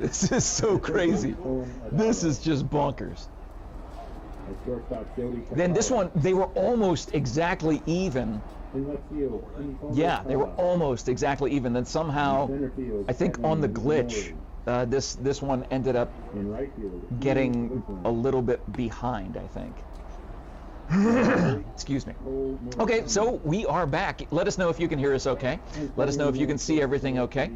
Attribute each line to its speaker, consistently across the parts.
Speaker 1: This is so crazy. This is just bonkers. Then this one, they were almost exactly even. Yeah, they were almost exactly even. Then somehow, I think on the glitch, this one ended up getting a little bit behind, I think. Excuse me. Okay, so we are back. Let us know if you can hear us okay. Let us know if you can see everything okay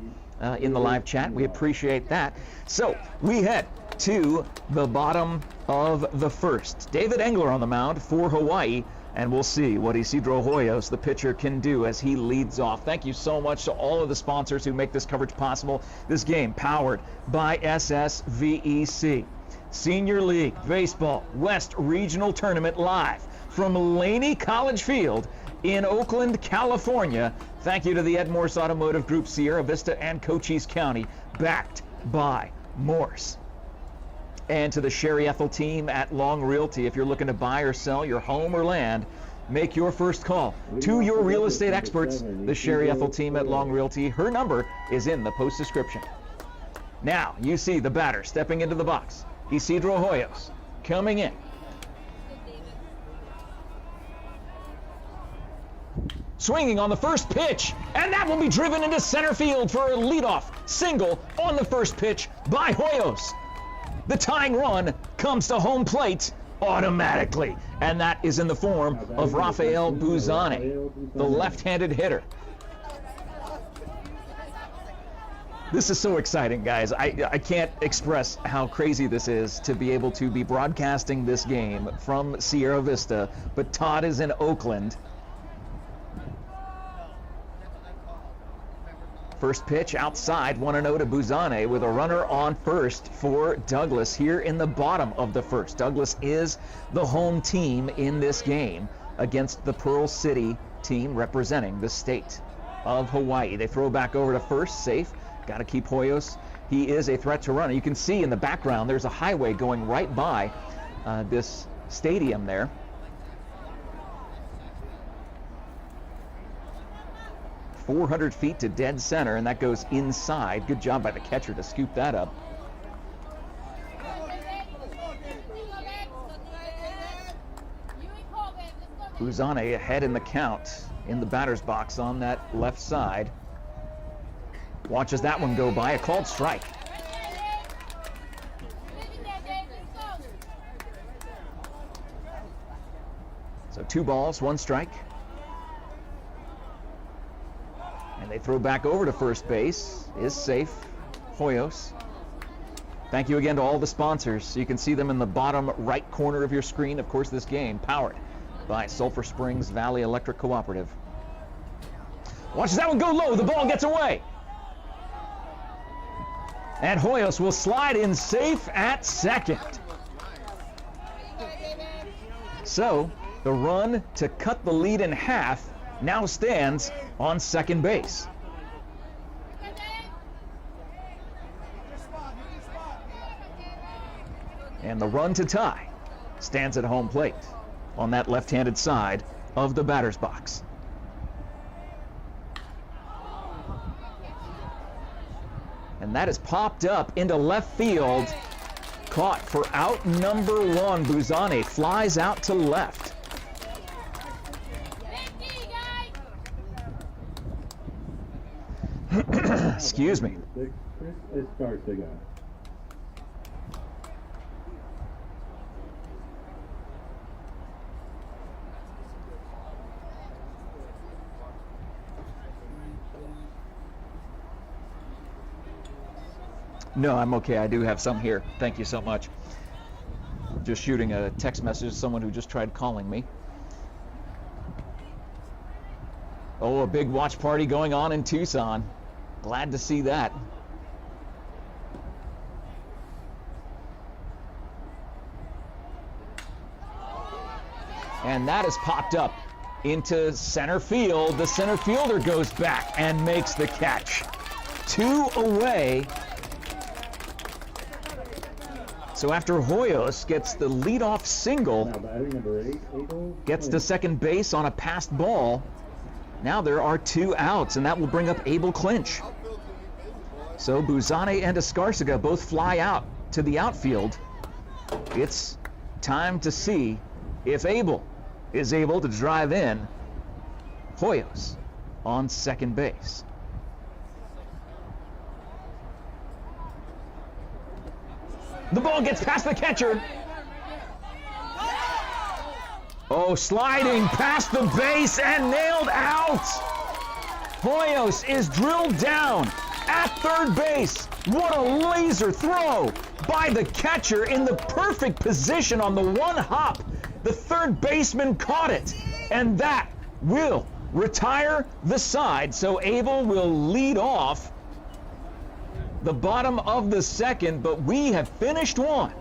Speaker 1: in the live chat. We appreciate that. So we head to the bottom of the first. David Engler on the mound for Hawaii, and we'll see what Isidro Hoyos, the pitcher, can do as he leads off. Thank you so much to all of the sponsors who make this coverage possible. This game powered by SSVEC. Senior League Baseball West Regional Tournament live from Laney College Field in Oakland, California. Thank you to the MORSE Automotive Group, Sierra Vista, and Cochise County, backed by MORSE. And to the Sherry ETHELL team at Long Realty. If you're looking to buy or sell your home or land, make your first call to your real estate experts, the Sherry ETHELL team at Long Realty. Her number is in the post description. Now you see the batter stepping into the box. Isidro Hoyos coming in. Swinging on the first pitch, and that will be driven into center field for a leadoff single on the first pitch by Hoyos. The tying run comes to home plate automatically, and that is in the form of Rafael Buzane, the left-handed hitter. This is so exciting, guys. I can't express how crazy this is to be able to be broadcasting this game from Sierra Vista, but Todd is in Oakland. First pitch outside, 1-0 to Buzane with a runner on first for Douglas here in the bottom of the first. Douglas is the home team in this game against the Pearl City team representing the state of Hawaii. They throw back over to first, safe. Got to keep Hoyos. He is a threat to run. You can see in the background there's a highway going right by this stadium there. .400 feet to dead center, and that goes inside. Good job by the catcher to scoop that up. Buzane ahead in the count in the batter's box on that left side. Watches that one go by, a called strike. So 2 balls, 1 strike. And they throw back over to first base. Is safe. Hoyos. Thank you again to all the sponsors. You can see them in the bottom right corner of your screen. Of course, this game powered by Sulphur Springs Valley Electric Cooperative. Watches that one go low. The ball gets away. And Hoyos will slide in safe at second. So the run to cut the lead in half now stands on second base. And the run to tie stands at home plate on that left-handed side of the batter's box. And that is popped up into left field. Caught for out number 1. Buzane flies out to left. Excuse me. No, I'm okay. I do have some here. Thank you so much. Just shooting a text message to someone who just tried calling me. Oh, a big watch party going on in Tucson. Glad to see that. And that is popped up into center field. The center fielder goes back and makes the catch. 2 away. So after Hoyos gets the leadoff single, gets to second base on a passed ball, now there are 2 outs, and that will bring up Abel Clinch. So Buzane and Escarcega both fly out to the outfield. It's time to see if Abel is able to drive in Hoyos on second base. The ball gets past the catcher. Oh, sliding past the base and nailed out. Hoyos is drilled down at third base. What a laser throw by the catcher in the perfect position on the one hop. The third baseman caught it, and that will retire the side. So Abel will lead off the bottom of the second, but we have finished one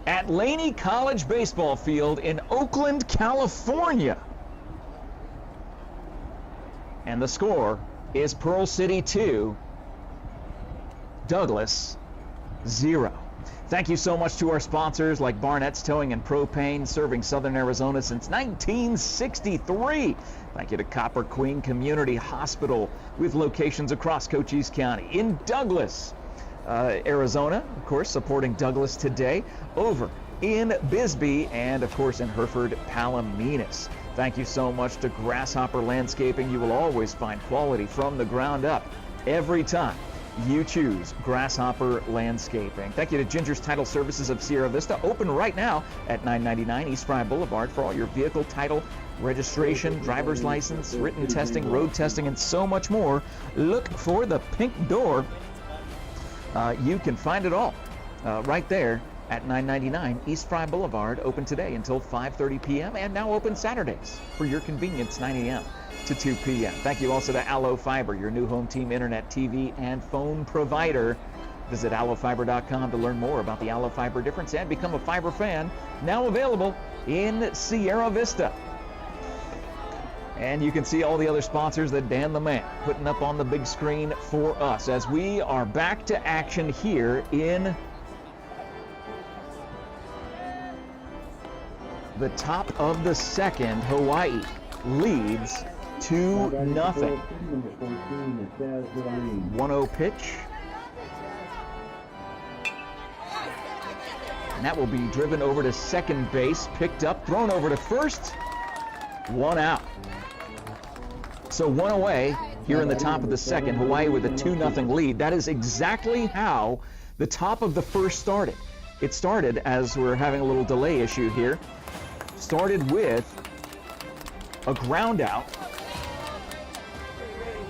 Speaker 1: at Laney College Baseball Field in Oakland, California. And the score is Pearl City 2, Douglas 0. Thank you so much to our sponsors like Barnett's Towing and Propane, serving Southern Arizona since 1963. Thank you to Copper Queen Community Hospital with locations across Cochise County. In Douglas, Arizona, of course, supporting Douglas today. Over in Bisbee and, of course, in Hereford, Palominas. Thank you so much to Grasshopper Landscaping. You will always find quality from the ground up every time you choose Grasshopper Landscaping. Thank you to Ginger's Title Services of Sierra Vista, open right now at 999 East Fry Boulevard for all your vehicle title, registration, driver's license, written testing, road testing, and so much more. Look for the pink door. You can find it all right there at 999 East Fry Boulevard, open today until 5:30 p.m. and now open Saturdays for your convenience, 9 a.m. to 2 p.m. Thank you also to Allo Fiber, your new home team internet, TV, and phone provider. Visit allofiber.com to learn more about the Allo Fiber difference and become a fiber fan, now available in Sierra Vista. And you can see all the other sponsors that Dan the Man putting up on the big screen for us as we are back to action here in the top of the second. Hawaii leads 2-0. 1-0 pitch. And that will be driven over to second base, picked up, thrown over to first. 1 out. So 1 away here in the top of the second. Hawaii with a 2-0 lead. That is exactly how the top of the first started. It started, as we're having a little delay issue here, started with a ground out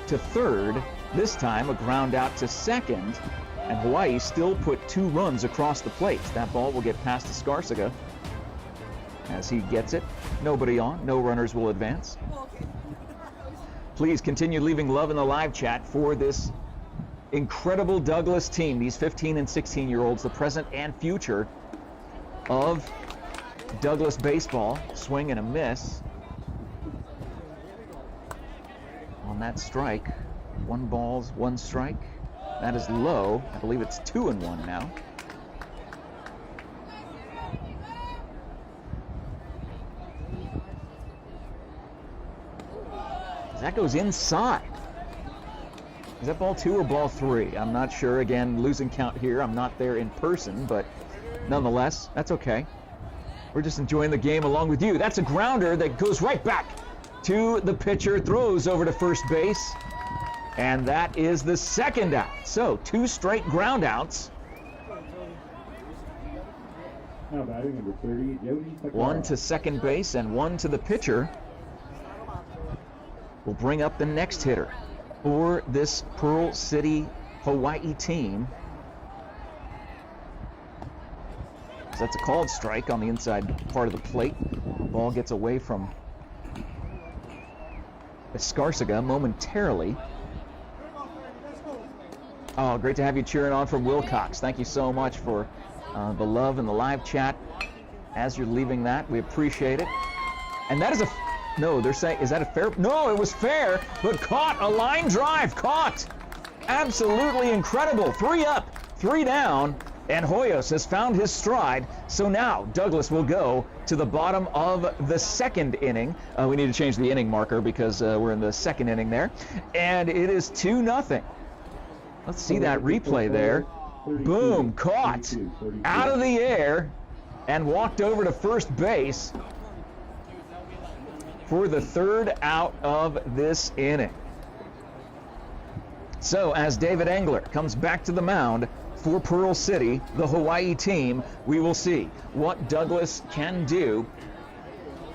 Speaker 1: to third. This time a ground out to second, and Hawaii still put 2 runs across the plate. That ball will get past Escarcega as he gets it. Nobody on, no runners will advance. Please continue leaving love in the live chat for this incredible Douglas team, these 15 and 16-year-olds, the present and future of Douglas baseball. Swing and a miss on that strike. 1 ball, 1 strike. That is low. I believe it's 2-1 now. That goes inside. Is that ball 2 or ball 3? I'm not sure. Again, losing count here. I'm not there in person, but nonetheless, that's okay. We're just enjoying the game along with you. That's a grounder that goes right back to the pitcher, throws over to first base, and that is the second out. So 2 straight ground outs.
Speaker 2: Now batting number 30, Jody Takara.
Speaker 1: 1 to second base and 1 to the pitcher. We'll bring up the next hitter for this Pearl City, Hawaii team. So that's a called strike on the inside part of the plate. Ball gets away from Escarcega momentarily. Oh, great to have you cheering on from Wilcox. Thank you so much for the love and the live chat as you're leaving that. We appreciate it. And that is a... No, they're saying, is that a fair? No, it was fair, but caught. A line drive, caught. Absolutely incredible. 3 up, 3 down, and Hoyos has found his stride. So now Douglas will go to the bottom of the second inning. We need to change the inning marker because we're in the second inning there. And it is 2-0. Let's see that replay there. Boom, caught out of the air and walked over to first base for the third out of this inning. So as David Engler comes back to the mound for Pearl City, the Hawaii team, we will see what Douglas can do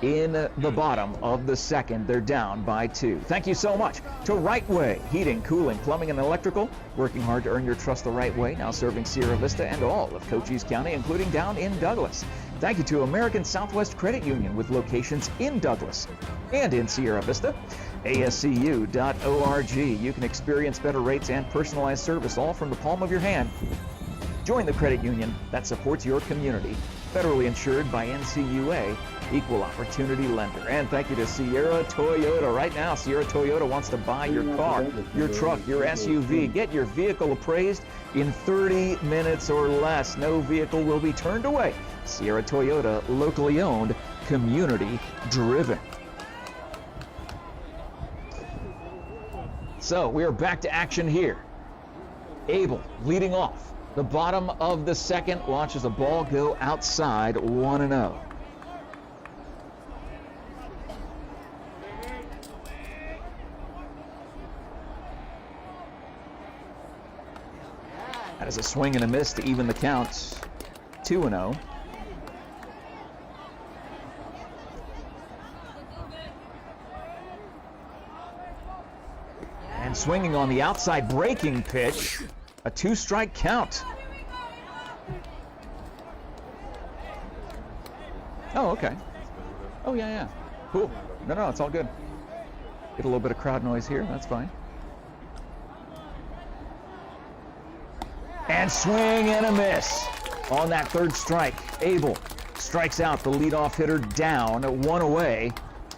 Speaker 1: in the bottom of the second. They're down by 2. Thank you so much to Right Way Heating, Cooling, Plumbing, and Electrical, working hard to earn your trust the right way, now serving Sierra Vista and all of Cochise County, including down in Douglas. Thank you to American Southwest Credit Union with locations in Douglas and in Sierra Vista. ASCU.org. You can experience better rates and personalized service all from the palm of your hand. Join the credit union that supports your community. Federally insured by NCUA, Equal Opportunity Lender. And thank you to Sierra Toyota. Right now, Sierra Toyota wants to buy your car, your truck, your SUV. Get your vehicle appraised in 30 minutes or less. No vehicle will be turned away. Sierra Toyota, locally owned, community driven. So we are back to action here. Abel leading off. The bottom of the second, watches a ball go outside, 1-0. That is a swing and a miss to even the count, 2-0. And swinging on the outside breaking pitch, a 2-strike count. Oh, okay. Oh, yeah. Cool. No, it's all good. Get a little bit of crowd noise here. That's fine. And swing and a miss on that third strike. Abel strikes out the leadoff hitter down, 1 away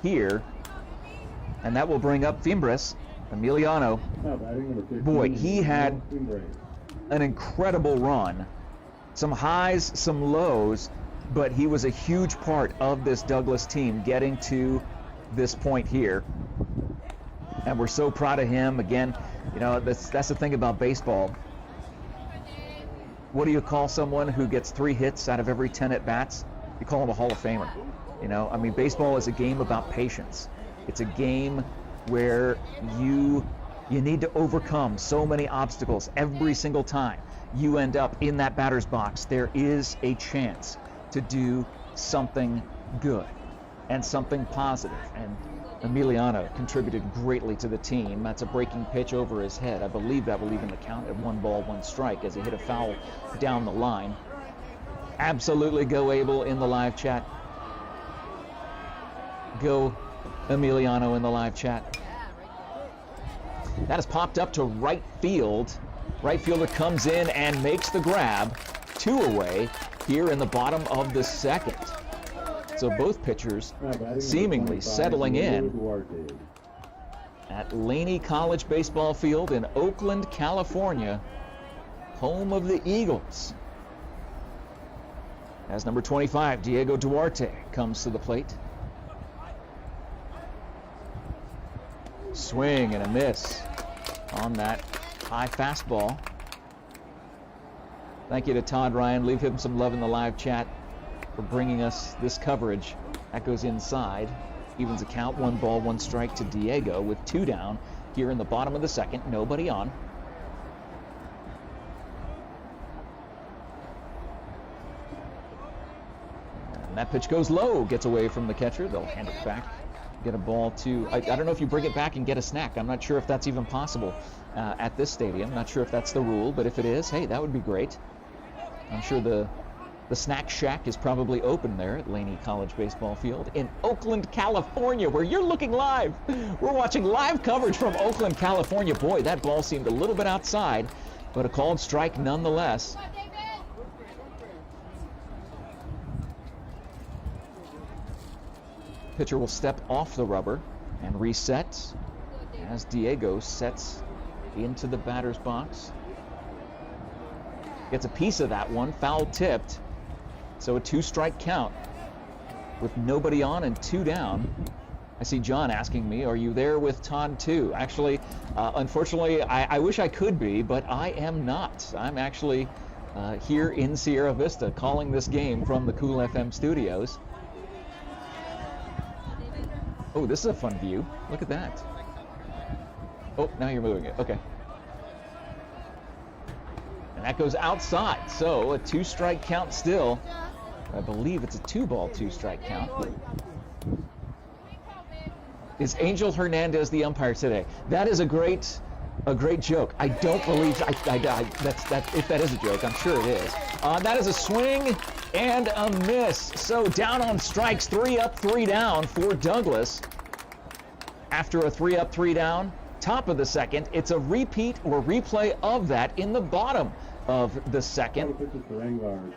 Speaker 1: here. And that will bring up Fimbres, Emiliano. Boy, he had an incredible run. Some highs, some lows, but he was a huge part of this Douglas team getting to this point here. And we're so proud of him. Again, you know, that's the thing about baseball. What do you call someone who gets 3 hits out of every 10 at-bats? You call him a Hall of Famer. You know, I mean, baseball is a game about patience. It's a game where you need to overcome so many obstacles every single time you end up in that batter's box. There is a chance to do something good and something positive. And Emiliano contributed greatly to the team. That's a breaking pitch over his head. I believe that will even the count at 1 ball, 1 strike as he hit a foul down the line. Absolutely go Abel in the live chat. Go Emiliano in the live chat. That is popped up to right field. Right fielder comes in and makes the grab. 2 away here in the bottom of the second. So both pitchers seemingly settling in at Laney College Baseball Field in Oakland, California, home of the Eagles. As number 25, Diego Duarte, comes to the plate. Swing and a miss on that high fastball. Thank you to Todd Ryan. Leave him some love in the live chat for bringing us this coverage. That goes inside. Evens the count, 1 ball, 1 strike to Diego with 2 down here in the bottom of the second. Nobody on. And that pitch goes low, gets away from the catcher. They'll hand it back. Get a ball to, I don't know if you bring it back and get a snack. I'm not sure if that's even possible at this stadium. Not sure if that's the rule, but if it is, hey, that would be great. I'm sure the snack shack is probably open there at Laney College Baseball Field in Oakland, California, where you're looking live. We're watching live coverage from Oakland, California. Boy, that ball seemed a little bit outside, but a called strike nonetheless. Pitcher will step off the rubber and reset as Diego sets into the batter's box. Gets a piece of that one, foul tipped. So a 2-strike count with nobody on and 2 down. I see John asking me, are you there with Todd too? Actually, unfortunately, I wish I could be, but I am not. I'm actually here in Sierra Vista calling this game from the Cool FM studios. Oh, this is a fun view. Look at that. Oh, now you're moving it. Okay. And that goes outside, so a 2-strike count still. I believe it's a 2-ball 2-strike count. Is Angel Hernandez the umpire today? That is a great joke. I don't believe if that is a joke, I'm sure it is. That is a swing and a miss. So down on strikes, 3 up, 3 down for Douglas. After a 3 up, 3 down, top of the second, it's a repeat or replay of that in the bottom of the second.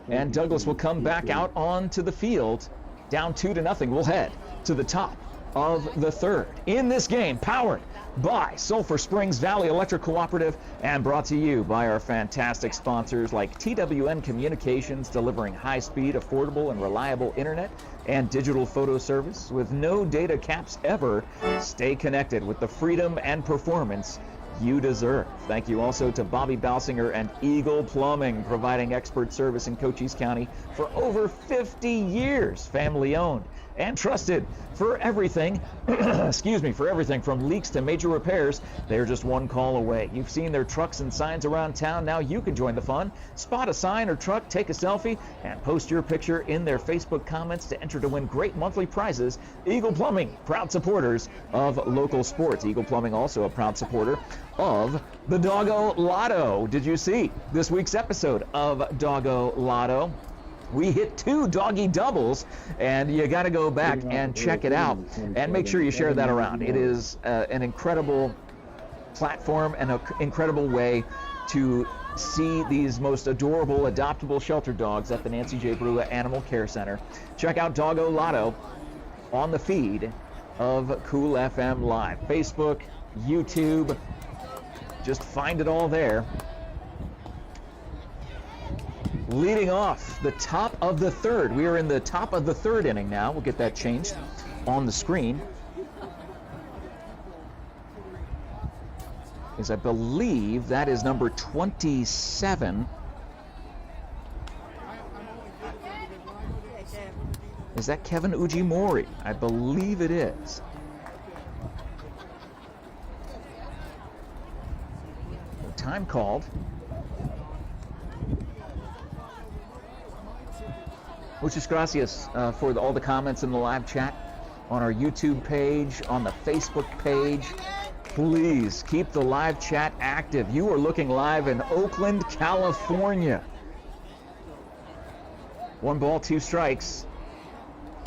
Speaker 1: And Douglas will come back out onto the field, down 2-0. We'll head to the top of the third. In this game, powered by Sulphur Springs Valley Electric Cooperative and brought to you by our fantastic sponsors like TWN Communications, delivering high-speed, affordable, and reliable internet and digital photo service with no data caps ever. Stay connected with the freedom and performance you deserve. Thank you also to Bobby Balsinger and Eagle Plumbing, providing expert service in Cochise County for over 50 years. Family owned and trusted for everything, excuse me, for everything from leaks to major repairs. They're just one call away. You've seen their trucks and signs around town. Now you can join the fun. Spot a sign or truck, take a selfie, and post your picture in their Facebook comments to enter to win great monthly prizes. Eagle Plumbing, proud supporters of local sports. Eagle Plumbing also a proud supporter of the Doggo Lotto. Did you see this week's episode of Doggo Lotto? We hit 2 doggy doubles, and you got to go back and check it out and make sure you share that around. It is an incredible platform and an incredible way to see these most adorable adoptable shelter dogs at the Nancy J. Brua Animal Care Center. Check out Doggo Lotto on the feed of Cool FM Live. Facebook, YouTube, just find it all there. Leading off the top of the third. We are in the top of the third inning now. We'll get that changed on the screen. Is I believe that is number 27. Is that Kevin Ujimori? I believe it is. Time called. Muchas gracias for all the comments in the live chat on our YouTube page, on the Facebook page. Please keep the live chat active. You are looking live in Oakland, California. 1 ball, 2 strikes.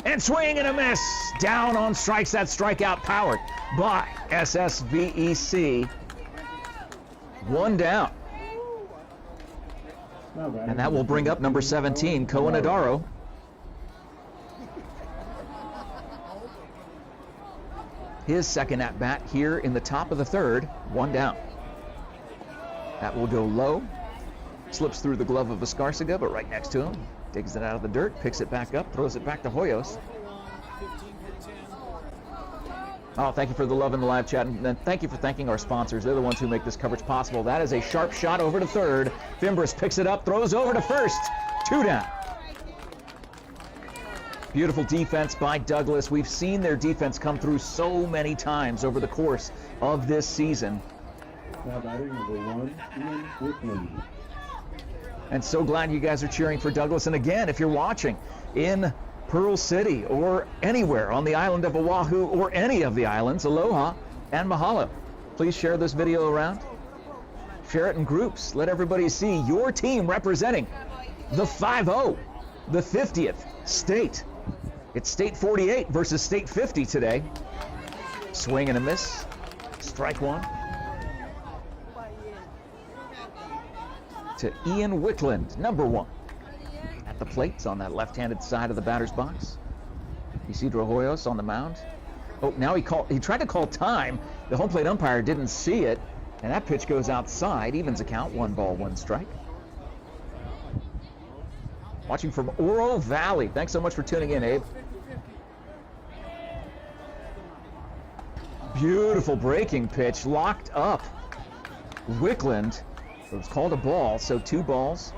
Speaker 1: And swing and a miss. Down on strikes. That strikeout powered by SSVEC. 1 down. And that will bring up number 17, Cohen Adaro. His second at bat here in the top of the third. 1 down. That will go low. Slips through the glove of Escarcega, but right next to him. Digs it out of the dirt, picks it back up, throws it back to Hoyos. Oh, thank you for the love in the live chat, and then thank you for thanking our sponsors. They're the ones who make this coverage possible. That is a sharp shot over to third. Fimbres picks it up, throws over to first. 2 down. Beautiful defense by Douglas. We've seen their defense come through so many times over the course of this season.
Speaker 2: Now batting number 1, Ian Whitman.
Speaker 1: And so glad you guys are cheering for Douglas. And again, if you're watching in Pearl City or anywhere on the island of Oahu or any of the islands, aloha and mahalo. Please share this video around. Share it in groups. Let everybody see your team representing the 5-0, the 50th state. It's State 48 versus State 50 today. Swing and a miss. Strike 1. To Ian Wickland, number 1. At the plates on that left-handed side of the batter's box. Isidro Hoyos on the mound. Oh, now he tried to call time. The home plate umpire didn't see it, and that pitch goes outside. Evens a count, 1 ball, 1 strike. Watching from Oro Valley. Thanks so much for tuning in, Abe. Beautiful breaking pitch, locked up. Wickland, it was called a ball, so 2 balls.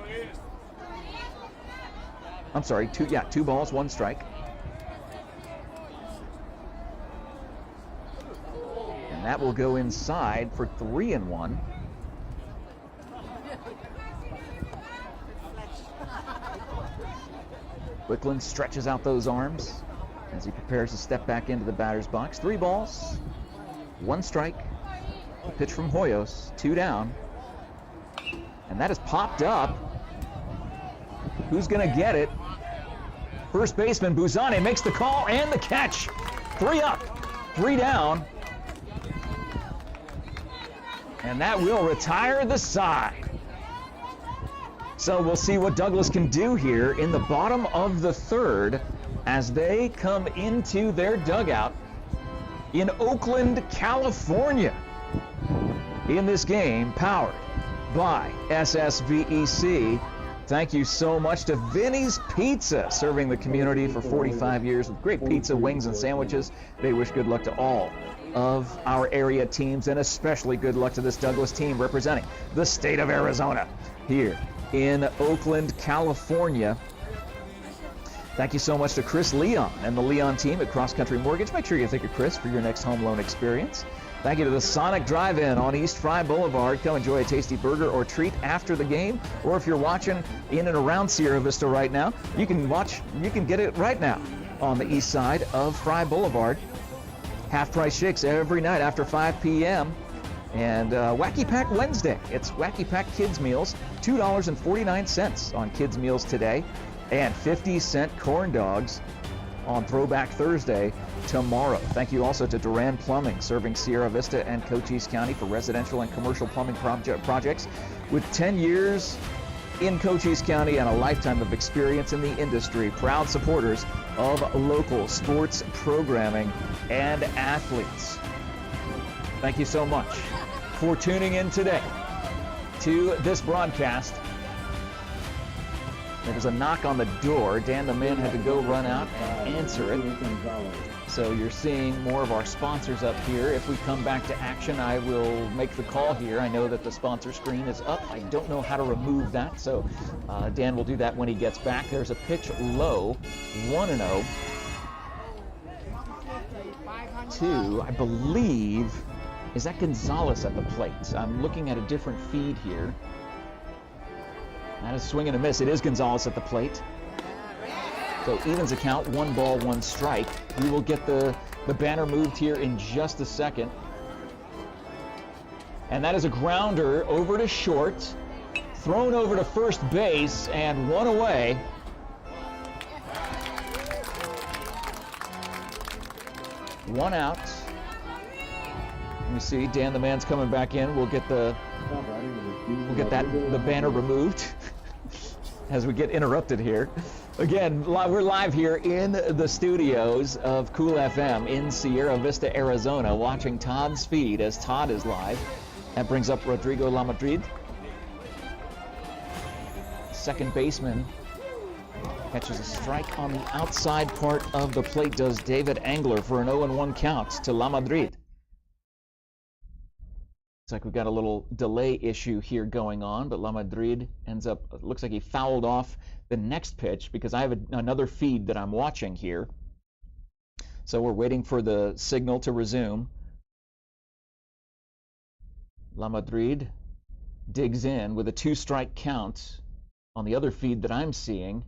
Speaker 1: I'm sorry, 2 balls, 1 strike. And that will go inside for 3-1. Wickland stretches out those arms as he prepares to step back into the batter's box. 3 balls, 1 strike. A pitch from Hoyos, 2 down. And that is popped up. Who's going to get it? First baseman Buzani makes the call and the catch. 3 up, 3 down. And that will retire the side. So we'll see what Douglas can do here in the bottom of the 3rd as they come into their dugout in Oakland, California. In this game, powered by SSVEC. Thank you so much to Vinny's Pizza, serving the community for 45 years with great pizza, wings, and sandwiches. They wish good luck to all of our area teams, and especially good luck to this Douglas team representing the state of Arizona here in Oakland, California. Thank you so much to Chris Leon and the Leon team at Cross Country Mortgage. Make sure you think of Chris for your next home loan experience. Thank you to the Sonic Drive-In on East Fry Boulevard. Come enjoy a tasty burger or treat after the game. Or if you're watching in and around Sierra Vista right now, you can get it right now on the east side of Fry Boulevard. Half-price shakes every night after 5 p.m. And Wacky Pack Wednesday. It's Wacky Pack Kids Meals, $2.49 on kids meals today, and 50-cent corn dogs on Throwback Thursday tomorrow. Thank you also to Duran Plumbing, serving Sierra Vista and Cochise County for residential and commercial plumbing projects with 10 years in Cochise County and a lifetime of experience in the industry. Proud supporters of local sports programming and athletes. Thank you so much for tuning in today to this broadcast. There was a knock on the door. Dan the man had to go run out and answer it. So you're seeing more of our sponsors up here. If we come back to action, I will make the call here. I know that the sponsor screen is up. I don't know how to remove that, so Dan will do that when he gets back. There's a pitch low, 1-0 to, I believe, is that Gonzalez at the plate? I'm looking at a different feed here. That is swing and a miss. It is Gonzalez at the plate. So evens account, 1 ball, 1 strike. We will get the banner moved here in just a second. And that is a grounder over to short, thrown over to first base, and 1 away. One out. Let me see. Dan the man's coming back in. We'll get the banner removed as we get interrupted here. Again, we're live here in the studios of Cool FM in Sierra Vista, Arizona, watching Todd's feed as Todd is live. That brings up Rodrigo Lamadrid. Second baseman catches a strike on the outside part of the plate, does David Angler, for an 0-1 count to Lamadrid. Looks like we've got a little delay issue here going on, but Lamadrid ends up, looks like he fouled off the next pitch because I have another feed that I'm watching here. So we're waiting for the signal to resume. Lamadrid digs in with a 2-strike count on the other feed that I'm seeing.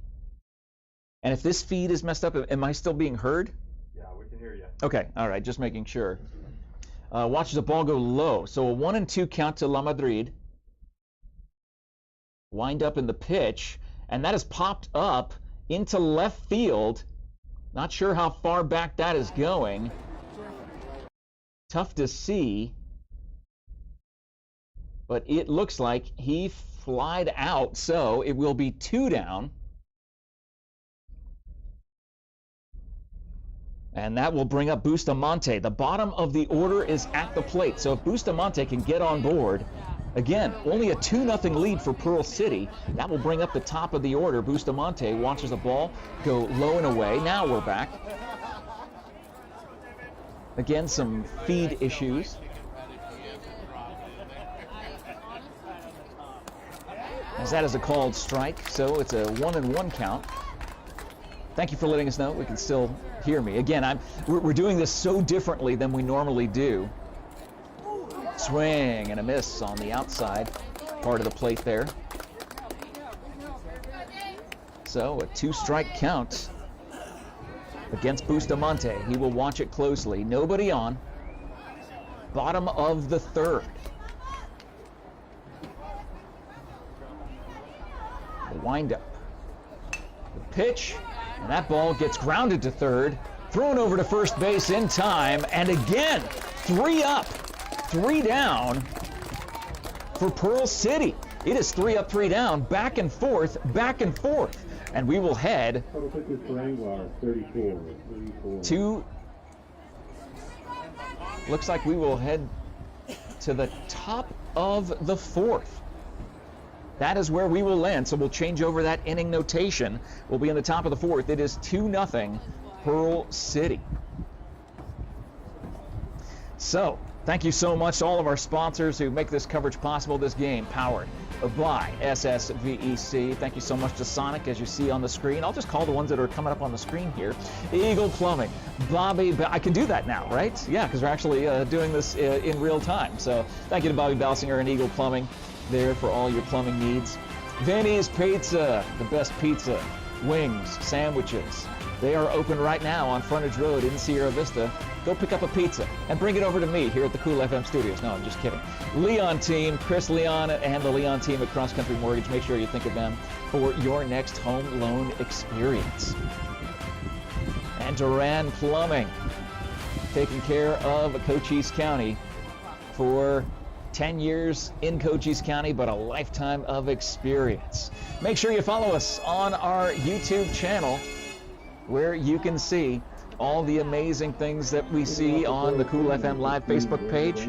Speaker 1: And if this feed is messed up, am I still being heard?
Speaker 3: Yeah, we can hear you.
Speaker 1: Okay, all right, just making sure. Watches the ball go low. So a 1-2 count to Lamadrid. Wind up in the pitch, and that is popped up into left field. Not sure how far back that is going. Tough to see. But it looks like he flied out, so it will be 2 down. And that will bring up Bustamante. The bottom of the order is at the plate. So if Bustamante can get on board, again, only a 2-0 lead for Pearl City. That will bring up the top of the order. Bustamante watches the ball go low and away. Now we're back. Again, some feed issues. As that is a called strike, so it's a 1-1 count. Thank you for letting us know. We can still hear me. Again, we're doing this so differently than we normally do. Swing and a miss on the outside part of the plate there. So a 2-strike count against Bustamante. He will watch it closely. Nobody on. Bottom of the third. The windup. The pitch. And that ball gets grounded to third. Thrown over to first base in time. And again, 3 up, 3 down for Pearl City. It is 3 up, 3 down. Back and forth, back and forth. And we will head to, looks like we will head to the top of the 4th. That is where we will land, so we'll change over that inning notation. We'll be in the top of the 4th. It is 2-0 Pearl City. So, thank you so much to all of our sponsors who make this coverage possible. This game powered by SSVEC. Thank you so much to Sonic, as you see on the screen. I'll just call the ones that are coming up on the screen here. Eagle Plumbing, Bobby, I can do that now, right? Yeah, because we're actually doing this in real time. So thank you to Bobby Balsinger and Eagle Plumbing there for all your plumbing needs. Vinny's Pizza, the best pizza, wings, sandwiches. They are open right now on Frontage Road in Sierra Vista. Go pick up a pizza and bring it over to me here at the Cool FM studios. No, I'm just kidding. Leon team, Chris Leon and the Leon team at Cross Country Mortgage. Make sure you think of them for your next home loan experience. And Duran Plumbing, taking care of Cochise County for 10 years in Cochise County, but a lifetime of experience. Make sure you follow us on our YouTube channel, where you can see all the amazing things that we see on the Cool FM Live Facebook page.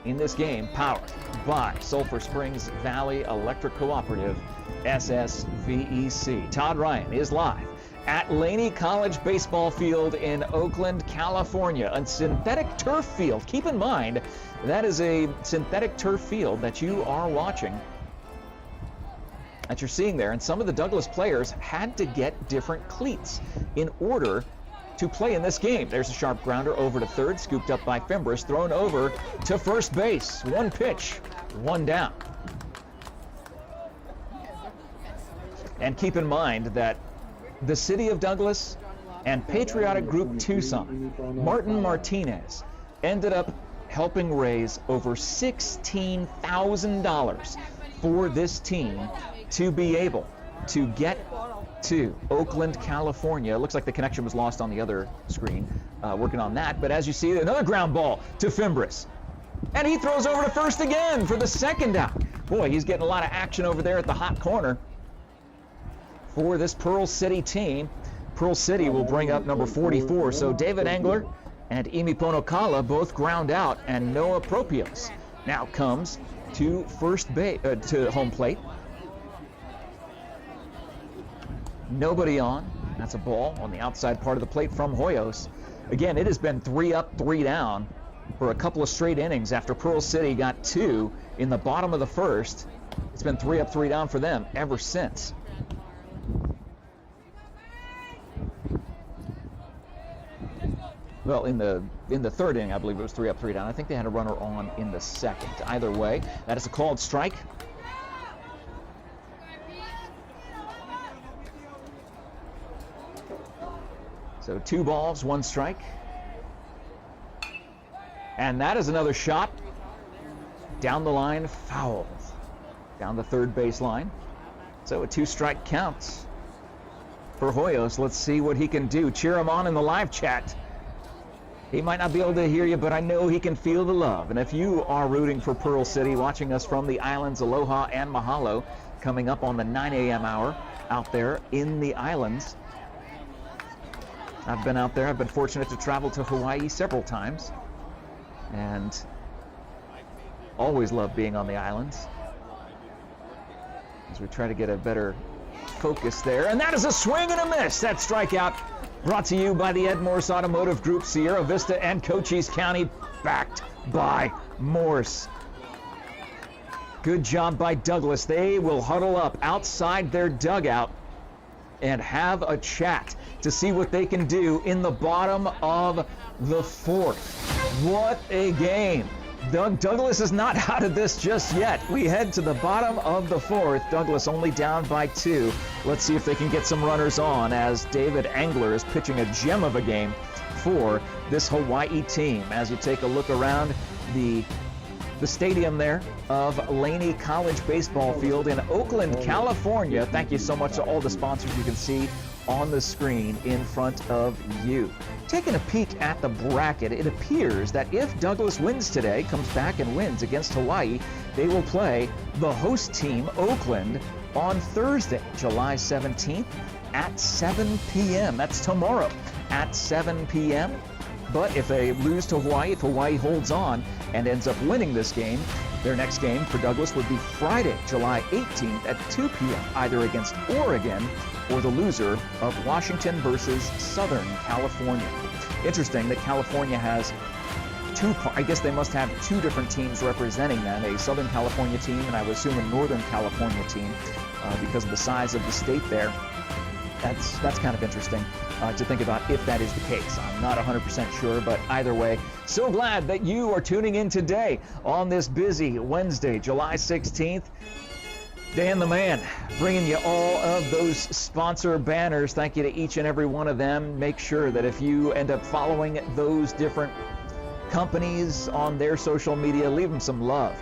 Speaker 1: In this game, powered by Sulphur Springs Valley Electric Cooperative, SSVEC. Todd Ryan is live at Laney College Baseball Field in Oakland, California, a synthetic turf field. Keep in mind, that is a synthetic turf field that you are watching, that you're seeing there, and some of the Douglas players had to get different cleats in order to play in this game. There's a sharp grounder over to third, scooped up by Fimbres, thrown over to first base. 1 pitch, 1 down. And keep in mind that the City of Douglas and Patriotic Group Tucson, Martin Martinez, ended up helping raise over $16,000 for this team to be able to get to Oakland, California. It looks like the connection was lost on the other screen, working on that. But as you see, another ground ball to Fimbres. And he throws over to first again for the 2nd out. Boy, he's getting a lot of action over there at the hot corner for this Pearl City team. Pearl City will bring up number 44. So David Engler and Emi Ponokala both ground out, and Noah Propios now comes to first base, to home plate. Nobody on. That's a ball on the outside part of the plate from Hoyos. Again, it has been 3 up, 3 down for a couple of straight innings after Pearl City got 2 in the bottom of the 1st. It's been 3 up, 3 down for them ever since. Well, in the 3rd inning, I believe it was 3 up, 3 down. I think they had a runner on in the 2nd. Either way, that is a called strike. So 2 balls, 1 strike. And that is another shot down the line, foul. Down the third baseline. So a 2-strike count for Hoyos. Let's see what he can do. Cheer him on in the live chat. He might not be able to hear you, but I know he can feel the love. And if you are rooting for Pearl City, watching us from the islands, Aloha and Mahalo, coming up on the 9 a.m. hour out there in the islands. I've been out there. I've been fortunate to travel to Hawaii several times, and always love being on the islands as we try to get a better focus there. And that is a swing and a miss. That strikeout brought to you by the MORSE Automotive Group, Sierra Vista and Cochise County, backed by MORSE. Good job by Douglas. They will huddle up outside their dugout and have a chat to see what they can do in the bottom of the fourth. What a game. Douglas is not out of this just yet. We head to the bottom of the fourth. Douglas only down by 2. Let's see if they can get some runners on as David Angler is pitching a gem of a game for this Hawaii team. As you take a look around the stadium there of Laney College Baseball Field in Oakland, California. Thank you so much to all the sponsors you can see on the screen in front of you. Taking a peek at the bracket, it appears that if Douglas wins today, comes back and wins against Hawaii, they will play the host team, Oakland, on Thursday, July 17th at 7 p.m. That's tomorrow at 7 p.m. But if they lose to Hawaii, if Hawaii holds on and ends up winning this game, their next game for Douglas would be Friday, July 18th at 2 p.m., either against Oregon or the loser of Washington versus Southern California. Interesting that California has I guess they must have 2 different teams representing them, a Southern California team and I would assume a Northern California team because of the size of the state there. That's kind of interesting to think about if that is the case. I'm not 100% sure, but either way, so glad that you are tuning in today on this busy Wednesday, July 16th. Dan the Man, bringing you all of those sponsor banners. Thank you to each and every one of them. Make sure that if you end up following those different companies on their social media, leave them some love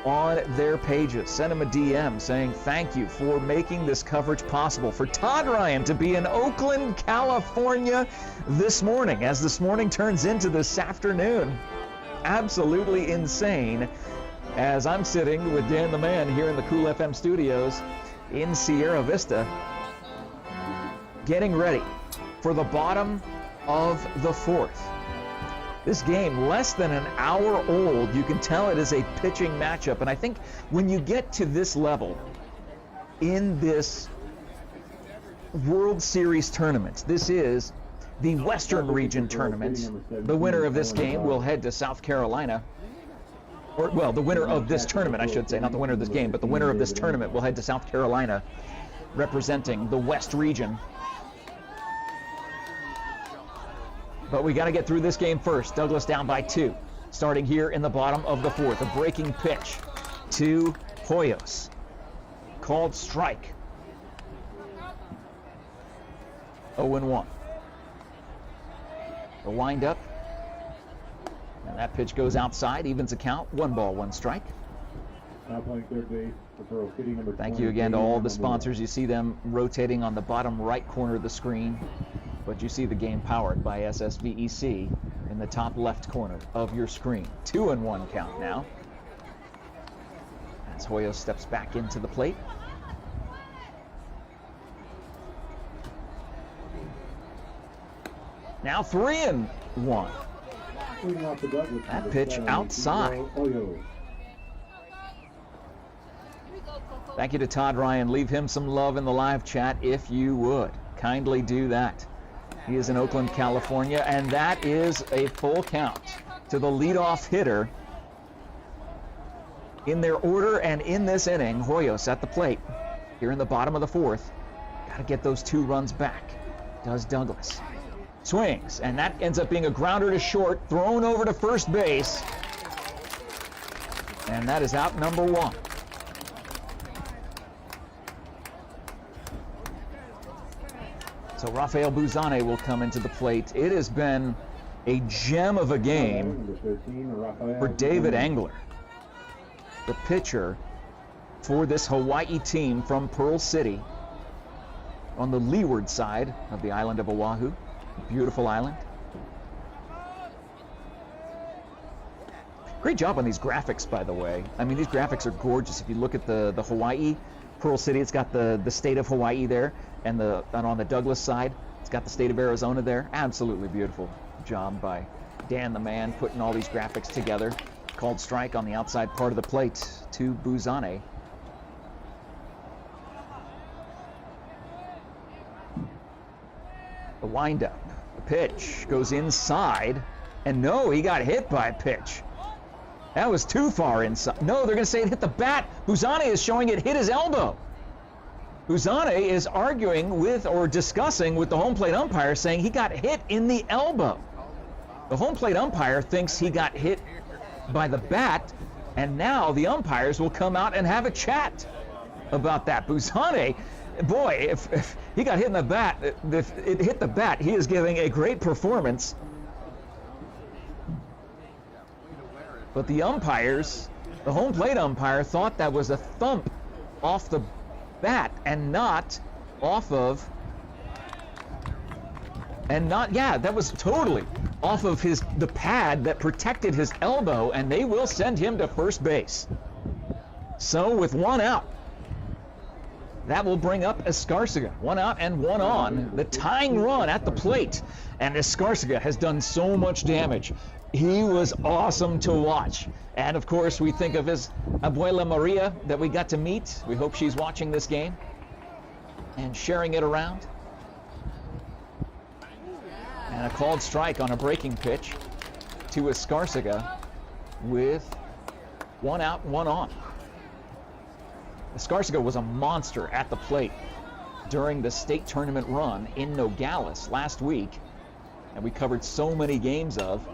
Speaker 1: on their pages. Send them a DM saying thank you for making this coverage possible. For Todd Ryan to be in Oakland, California this morning, as this morning turns into this afternoon. Absolutely insane. As I'm sitting with Dan the Man here in the Cool FM studios in Sierra Vista, getting ready for the bottom of the fourth. This game, less than an hour old. You can tell it is a pitching matchup. And I think when you get to this level in this World Series tournament, this is the Western Region tournament. The winner of this game will head to South Carolina. Or, well, the winner of this tournament, I should say, not the winner of this game, but the winner of this tournament will head to South Carolina, representing the West region. But we got to get through this game first. Douglas down by 2, starting here in the bottom of the fourth. A breaking pitch to Hoyos, called strike. 0-1. The windup. And that pitch goes outside, evens the count. 1 ball, 1 strike.
Speaker 2: Now playing third base for hitting number 20.
Speaker 1: Thank you again to all the sponsors. You see them rotating on the bottom right corner of the screen, but you see the game powered by SSVEC in the top left corner of your screen. 2-1 count now. As Hoyos steps back into the plate. Now 3-1. That pitch outside. Thank you to Todd Ryan. Leave him some love in the live chat if you would. Kindly do that. He is in Oakland, California, and that is a full count to the leadoff hitter in their order and in this inning. Hoyos at the plate here in the bottom of the fourth. Got to get those 2 runs back. Does Douglas. Swings, and that ends up being a grounder to short, thrown over to first base, and that is out number 1. So Rafael Buzane will come into the plate. It has been a gem of a game for David Angler, the pitcher for this Hawaii team from Pearl City on the leeward side of the island of Oahu. Beautiful island. Great job on these graphics, by the way. I mean, these graphics are gorgeous. If you look at the Hawaii, Pearl City, it's got the state of Hawaii there, and on the Douglas side, it's got the state of Arizona there. Absolutely beautiful job by Dan the Man putting all these graphics together. Called strike on the outside part of the plate to Buzane. The windup. The pitch goes inside. And no, he got hit by a pitch. That was too far inside. No, they're going to say it hit the bat. Buzane is showing it hit his elbow. Buzane is arguing with or discussing with the home plate umpire, saying he got hit in the elbow. The home plate umpire thinks he got hit by the bat, and now the umpires will come out and have a chat about that. Buzane, boy, if he got hit in the bat, if it hit the bat, he is giving a great performance. But the umpires, the home plate umpire, thought that was a thump off the bat and not off of, that was totally off of the pad that protected his elbow, and they will send him to first base. So with one out, that will bring up Escarcega. One out and one on. The tying run at the plate. And Escarcega has done so much damage. He was awesome to watch. And of course, we think of his Abuela Maria that we got to meet. We hope she's watching this game and sharing it around. And a called strike on a breaking pitch to Escarcega with one out, one on. Escarcega was a monster at the plate during the state tournament run in Nogales last week, and we covered so many games of.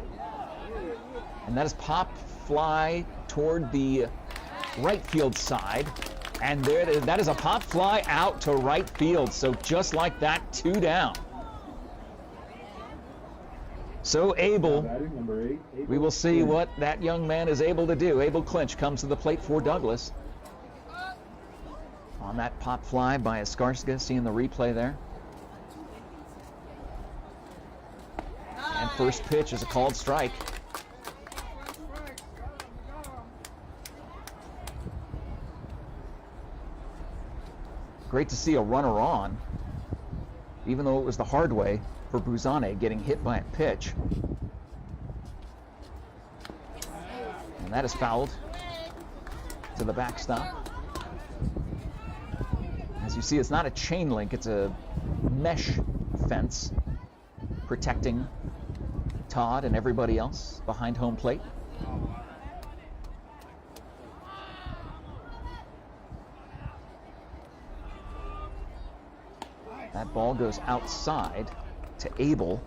Speaker 1: And that is pop fly toward the right field side, and there it is. That is a pop fly out to right field. So just like that, 2 down. So Abel, we will see what that young man is able to do. Abel Clinch comes to the plate for Douglas. On that pop fly by Escarcega, seeing the replay there. And first pitch is a called strike. Great to see a runner on, even though it was the hard way for Buzane getting hit by a pitch. And that is fouled to the backstop. As you see, it's not a chain link, it's a mesh fence protecting Todd and everybody else behind home plate. That ball goes outside to Abel,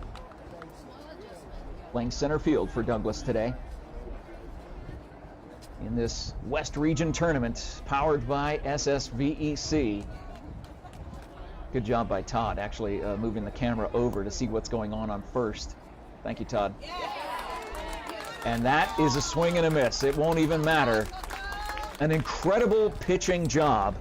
Speaker 1: playing center field for Douglas today in this West Region tournament powered by SSVEC. Good job by Todd, actually moving the camera over to see what's going on first. Thank you, Todd. And that is a swing and a miss. It won't even matter. An incredible pitching job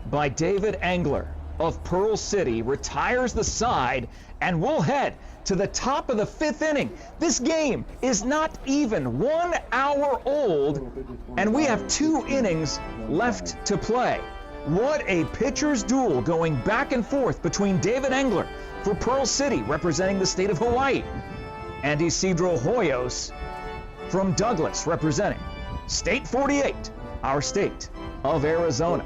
Speaker 1: by David Engler of Pearl City. Retires the side, and we'll head to the top of the 5th inning. This game is not even 1 hour old, and we have 2 innings left to play. What a pitcher's duel going back and forth between David Engler for Pearl City, representing the state of Hawaii, and Isidro Hoyos from Douglas, representing State 48, our state of Arizona.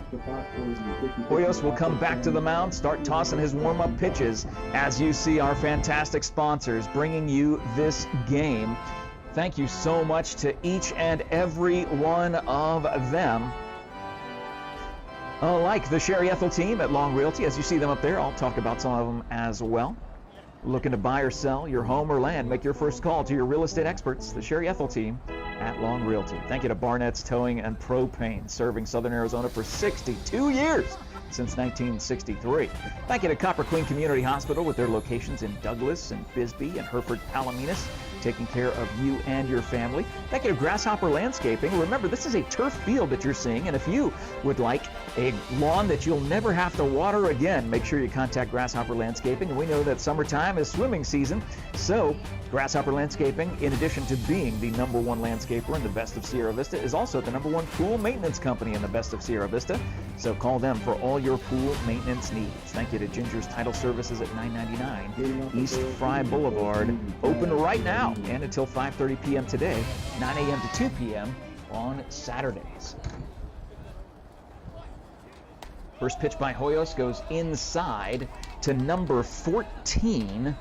Speaker 1: Hoyos will come back to the mound, start tossing his warm-up pitches as you see our fantastic sponsors bringing you this game. Thank you so much to each and every one of them. Like the Sherry ETHELL team at Long Realty, as you see them up there, I'll talk about some of them as well. Looking to buy or sell your home or land, make your first call to your real estate experts, the Sherry ETHELL team at Long Realty. Thank you to BARNETT'S Towing and Propane, serving Southern Arizona for 62 years since 1963. Thank you to Copper Queen Community Hospital with their locations in Douglas and Bisbee and Hereford, Palominas, taking care of you and your family. Thank you to Grasshopper Landscaping. Remember, this is a turf field that you're seeing, and if you would like a lawn that you'll never have to water again, make sure you contact Grasshopper Landscaping. We know that summertime is swimming season, so Grasshopper Landscaping, in addition to being the #1 landscaper in the best of Sierra Vista, is also the #1 pool maintenance company in the best of Sierra Vista. So call them for all your pool maintenance needs. Thank you to Ginger's Title Services at 999 East Fry Boulevard. Open right now and until 5:30 p.m. today, 9 a.m. to 2 p.m. on Saturdays. First pitch by Hoyos goes inside to number 14.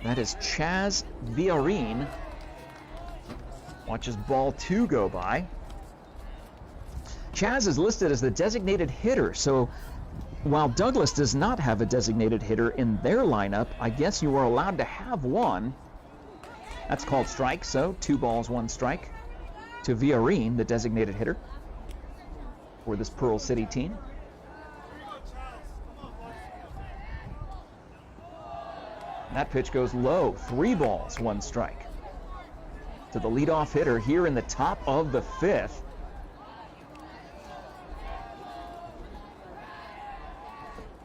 Speaker 1: That is Chaz Villarin. Watches ball 2 go by. Chaz is listed as the designated hitter, so while Douglas does not have a designated hitter in their lineup, I guess you are allowed to have one. That's called strike, so 2 balls, 1 strike to Villarin, the designated hitter for this Pearl City team. That pitch goes low, 3 balls, 1 strike to the leadoff hitter here in the top of the 5th.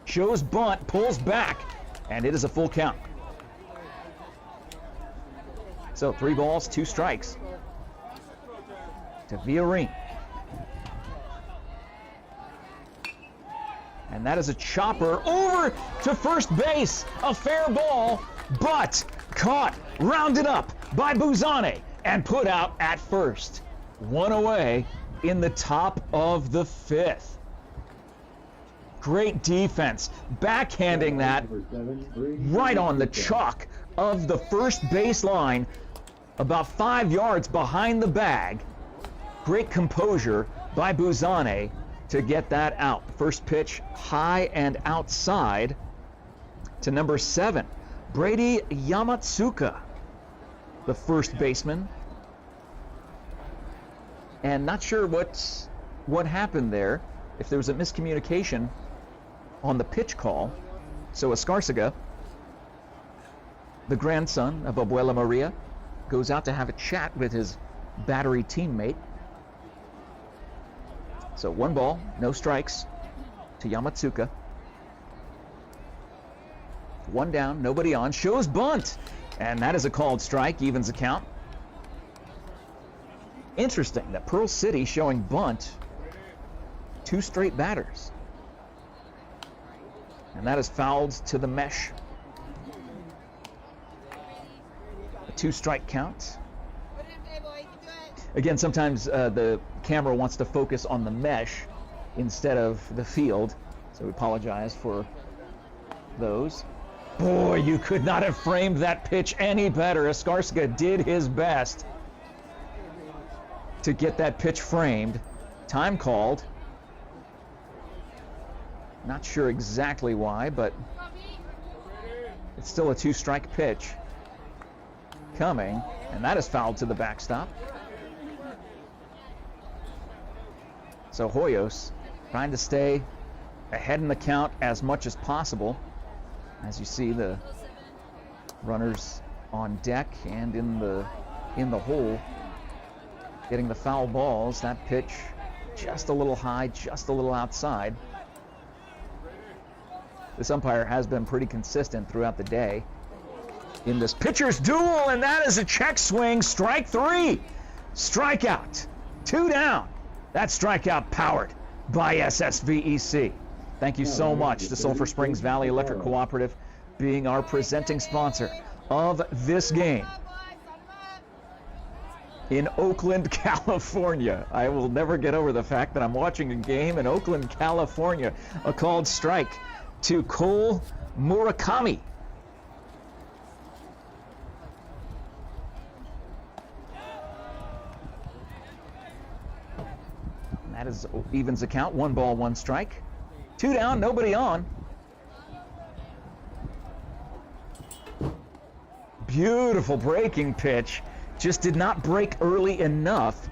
Speaker 1: Shows bunt, pulls back, and it is a full count. So 3 balls, 2 strikes to Villarin. And that is a chopper over to first base. A fair ball, but caught, rounded up by Buzane and put out at first. 1 away in the top of the 5th. Great defense, backhanding that right on the chalk of the first baseline, about 5 yards behind the bag. Great composure by Buzane to get that out. First pitch high and outside to number 7, Brady Yamatsuka, the first baseman. And not sure what happened there, if there was a miscommunication on the pitch call. So Escarcega, the grandson of Abuela Maria, goes out to have a chat with his battery teammate. So 1 ball, no strikes to Yamatsuka. 1 down, nobody on, shows bunt, and that is a called strike, evens the count. Interesting that Pearl City showing bunt 2 straight batters. And that is fouled to the mesh. A 2-strike count. Again, sometimes the camera wants to focus on the mesh instead of the field, so we apologize for those. Boy, you could not have framed that pitch any better. Escarcega did his best to get that pitch framed. Time called. Not sure exactly why, but it's still a 2-strike pitch coming, and that is fouled to the backstop. So Hoyos trying to stay ahead in the count as much as possible. As you see, the runners on deck and in the hole getting the foul balls. That pitch just a little high, just a little outside. This umpire has been pretty consistent throughout the day in this pitcher's duel, and that is a check swing. Strike 3. Strikeout. 2 down. That strikeout powered by SSVEC. Thank you so much to Sulphur Springs Valley Electric Cooperative being our presenting sponsor of this game in Oakland, California. I will never get over the fact that I'm watching a game in Oakland, California. A called strike to Cole Murakami. That is evens the count. 1 ball, 1 strike. 2 down, nobody on. Beautiful breaking pitch. Just did not break early enough.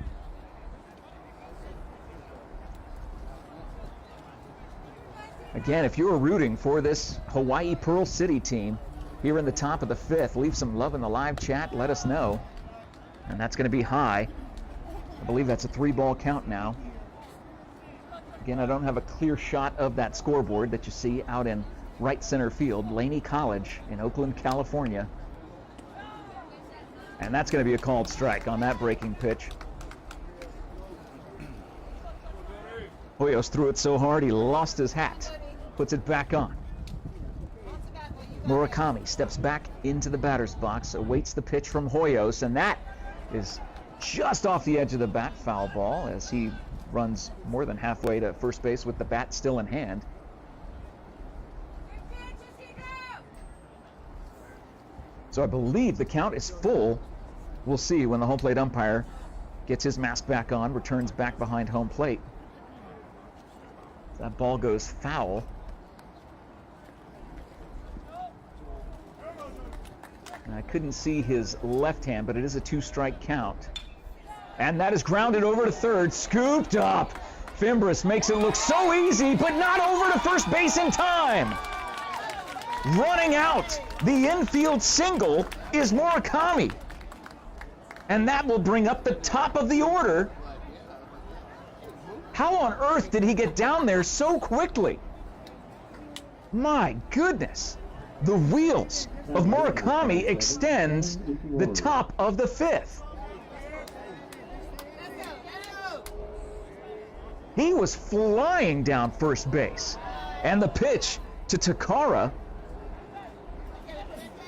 Speaker 1: Again, if you're rooting for this Hawaii Pearl City team here in the top of the 5th, leave some love in the live chat. Let us know. And that's going to be high. I believe that's a 3-ball count now. Again, I don't have a clear shot of that scoreboard that you see out in right center field, Laney College in Oakland, California. And that's going to be a called strike on that breaking pitch. Hoyos threw it so hard he lost his hat. Puts it back on. Murakami steps back into the batter's box, awaits the pitch from Hoyos, and that is just off the edge of the bat, foul ball, as he runs more than halfway to first base with the bat still in hand. So I believe the count is full. We'll see when the home plate umpire gets his mask back on, returns back behind home plate. That ball goes foul. And I couldn't see his left hand, but it is a 2-strike count. And that is grounded over to third, scooped up. Fimbres makes it look so easy, but not over to first base in time. Running out, the infield single is Murakami. And that will bring up the top of the order. How on earth did he get down there so quickly? My goodness. The wheels of Murakami extends the top of the 5th. He was flying down first base. And the pitch to Takara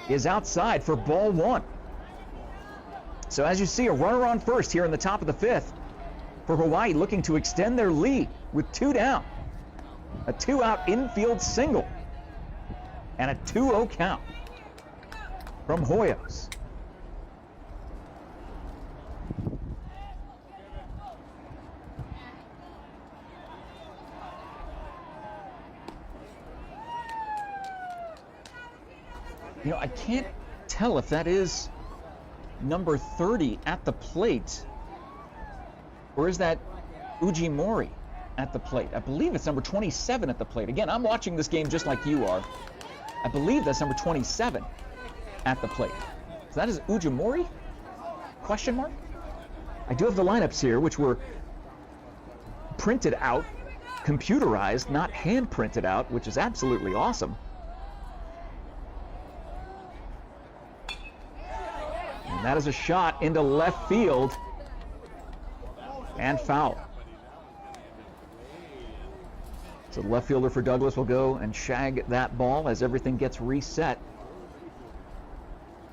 Speaker 1: is outside for ball 1. So as you see, a runner on first here in the top of the 5th for Hawaii, looking to extend their lead with 2 down. A 2-out infield single and a 2-0 count from Hoyos. You know, I can't tell if that is number 30 at the plate, or is that Ujimori at the plate? I believe it's number 27 at the plate. Again, I'm watching this game just like you are. I believe that's number 27 at the plate. So that is Ujimori? Question mark? I do have the lineups here, which were printed out, computerized, not hand printed out, which is absolutely awesome. And that is a shot into left field and foul. So the left fielder for Douglas will go and shag that ball as everything gets reset.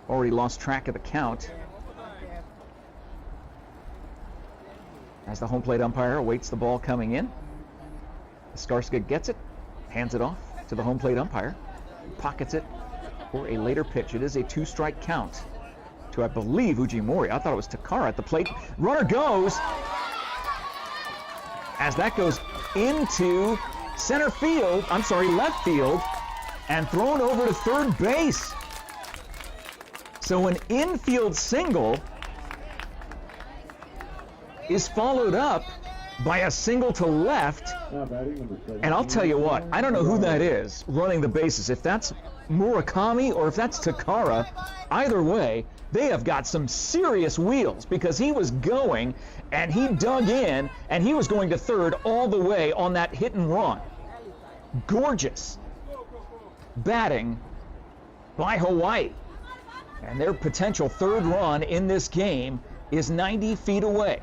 Speaker 1: Already lost track of the count. As the home plate umpire awaits the ball coming in. Skarska gets it, hands it off to the home plate umpire, pockets it for a later pitch. It is a 2-strike count to, I believe, Ujimori. I thought it was Takara at the plate. Runner goes, as that goes into left field, and thrown over to third base. So an infield single is followed up by a single to left. And I'll tell you what, I don't know who that is running the bases. If that's Murakami or if that's Takara, either way, they have got some serious wheels, because he was going and he dug in and he was going to third all the way on that hit and run. Gorgeous batting by Hawaii. And their potential third run in this game is 90 feet away,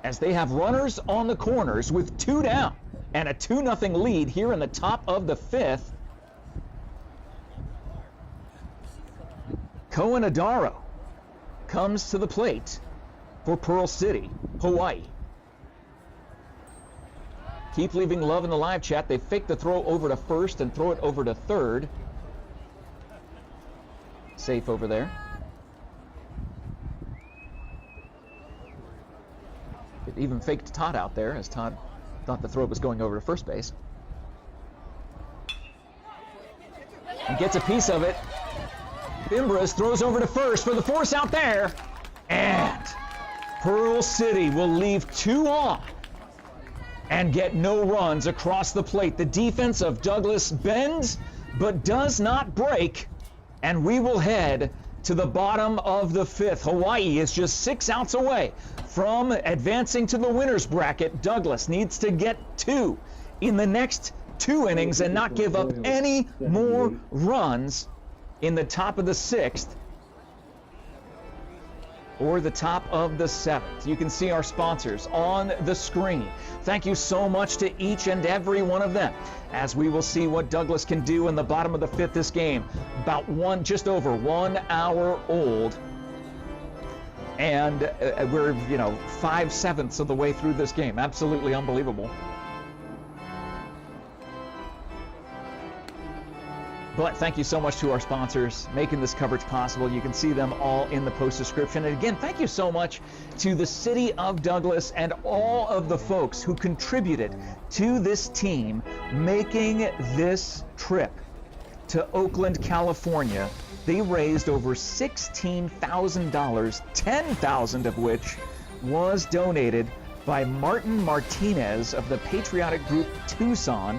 Speaker 1: as they have runners on the corners with 2 down and a 2-0 lead here in the top of the 5th. Koen Adaro comes to the plate for Pearl City, Hawaii. Keep leaving love in the live chat. They fake the throw over to first and throw it over to third. Safe over there. It even faked Todd out there, as Todd thought the throw was going over to first base. And gets a piece of it. Fimbres throws over to first for the force out there. And Pearl City will leave 2 on and get no runs across the plate. The defense of Douglas bends but does not break. And we will head to the bottom of the 5th. Hawaii is just 6 outs away from advancing to the winner's bracket. Douglas needs to get 2 in the next 2 innings and not give up any more runs in the top of the 6th or the top of the 7th. You can see our sponsors on the screen. Thank you so much to each and every one of them, as we will see what Douglas can do in the bottom of the 5th. This game, just over 1 hour old. And we're, 5/7 of the way through this game. Absolutely unbelievable. But thank you so much to our sponsors making this coverage possible. You can see them all in the post description. And again, thank you so much to the city of Douglas and all of the folks who contributed to this team making this trip to Oakland, California. They raised over $16,000, $10,000 of which was donated by Martin Martinez of the patriotic group Tucson.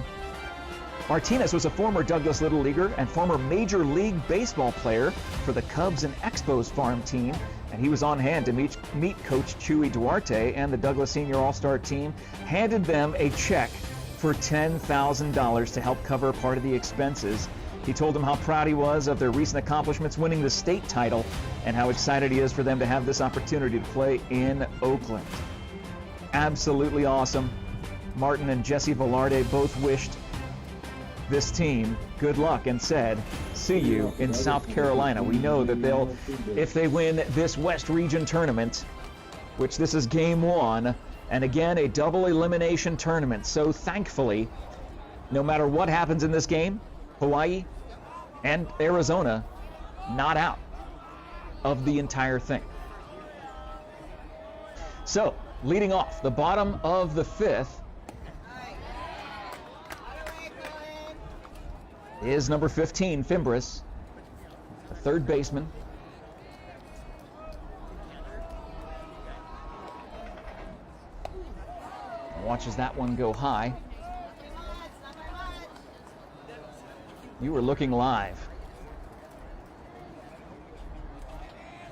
Speaker 1: Martinez was a former Douglas Little Leaguer and former Major League Baseball player for the Cubs and Expos farm team, and he was on hand to meet Coach Chuy Duarte, and the Douglas Senior All-Star team handed them a check for $10,000 to help cover part of the expenses. He told them how proud he was of their recent accomplishments winning the state title and how excited he is for them to have this opportunity to play in Oakland. Absolutely awesome. Martin and Jesse Velarde both wished this team good luck and said, see you in South Carolina. We know that they'll, if they win this West Region tournament, which this is game 1, and again, a double elimination tournament. So thankfully, no matter what happens in this game, Hawaii and Arizona not out of the entire thing. So, leading off the bottom of the 5th is number 15, Fimbres, the third baseman. Watches that one go high. You were looking live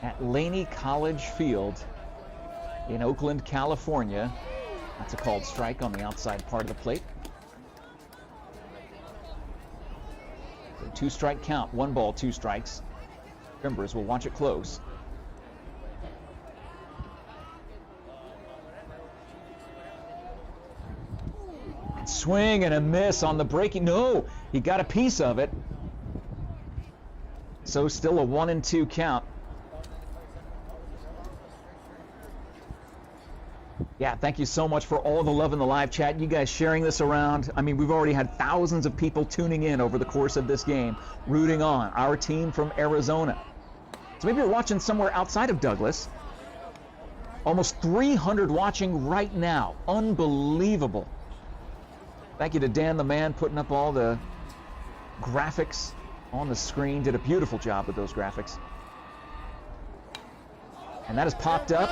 Speaker 1: at Laney College Field in Oakland, California. That's a called strike on the outside part of the plate. 2-strike count, 1 ball, 2 strikes. Fimbres will watch it close. Swing and a miss on the breaking. No, he got a piece of it. So still a 1-2 count. Yeah, thank you so much for all the love in the live chat. You guys sharing this around. I mean, we've already had thousands of people tuning in over the course of this game, rooting on our team from Arizona. So maybe you're watching somewhere outside of Douglas. Almost 300 watching right now. Unbelievable. Thank you to Dan the Man putting up all the graphics on the screen. Did a beautiful job with those graphics. And that has popped up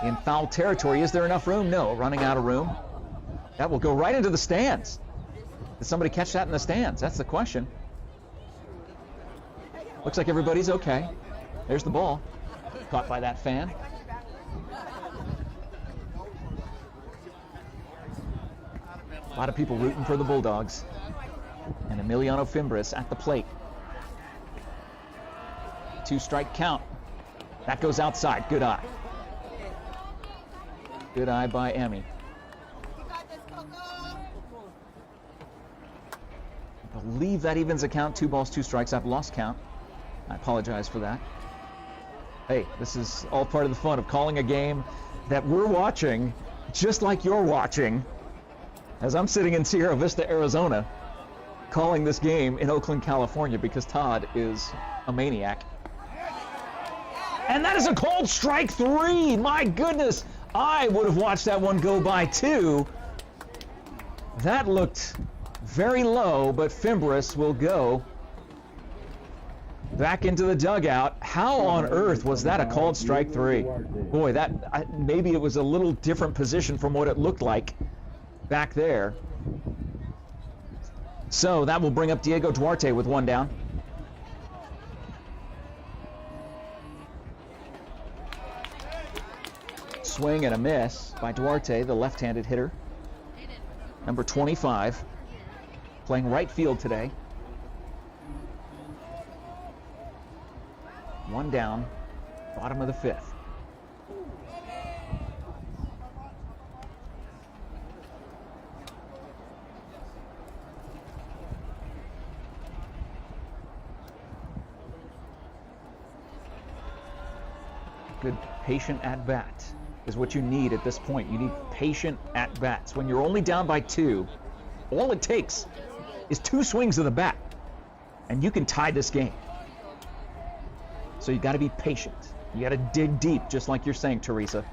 Speaker 1: in foul territory. Is there enough room? No, running out of room. That will go right into the stands. Did somebody catch that in the stands? That's the question. Looks like everybody's okay. There's the ball. Caught by that fan. A lot of people rooting for the Bulldogs. And Emiliano Fimbres at the plate. 2-strike count. That goes outside. Good eye. Good eye by Emmy. I believe that evens a count. 2 balls, 2 strikes. I've lost count. I apologize for that. Hey, this is all part of the fun of calling a game that we're watching just like you're watching. As I'm sitting in Sierra Vista, Arizona, calling this game in Oakland, California, because Todd is a maniac. And that is a called strike 3. My goodness. I would have watched that one go by too. That looked very low, but Fimbres will go back into the dugout. How on earth was that a called strike 3? Boy, that maybe it was a little different position from what it looked like back there. So that will bring up Diego Duarte with 1 down. Swing and a miss by Duarte, the left-handed hitter. Number 25, playing right field today. 1 down, bottom of the 5th. Good patient at bat is what you need at this point. You need patient at bats. When you're only down by 2, all it takes is 2 swings of the bat, and you can tie this game. So you got to be patient. You got to dig deep, just like you're saying, Teresa.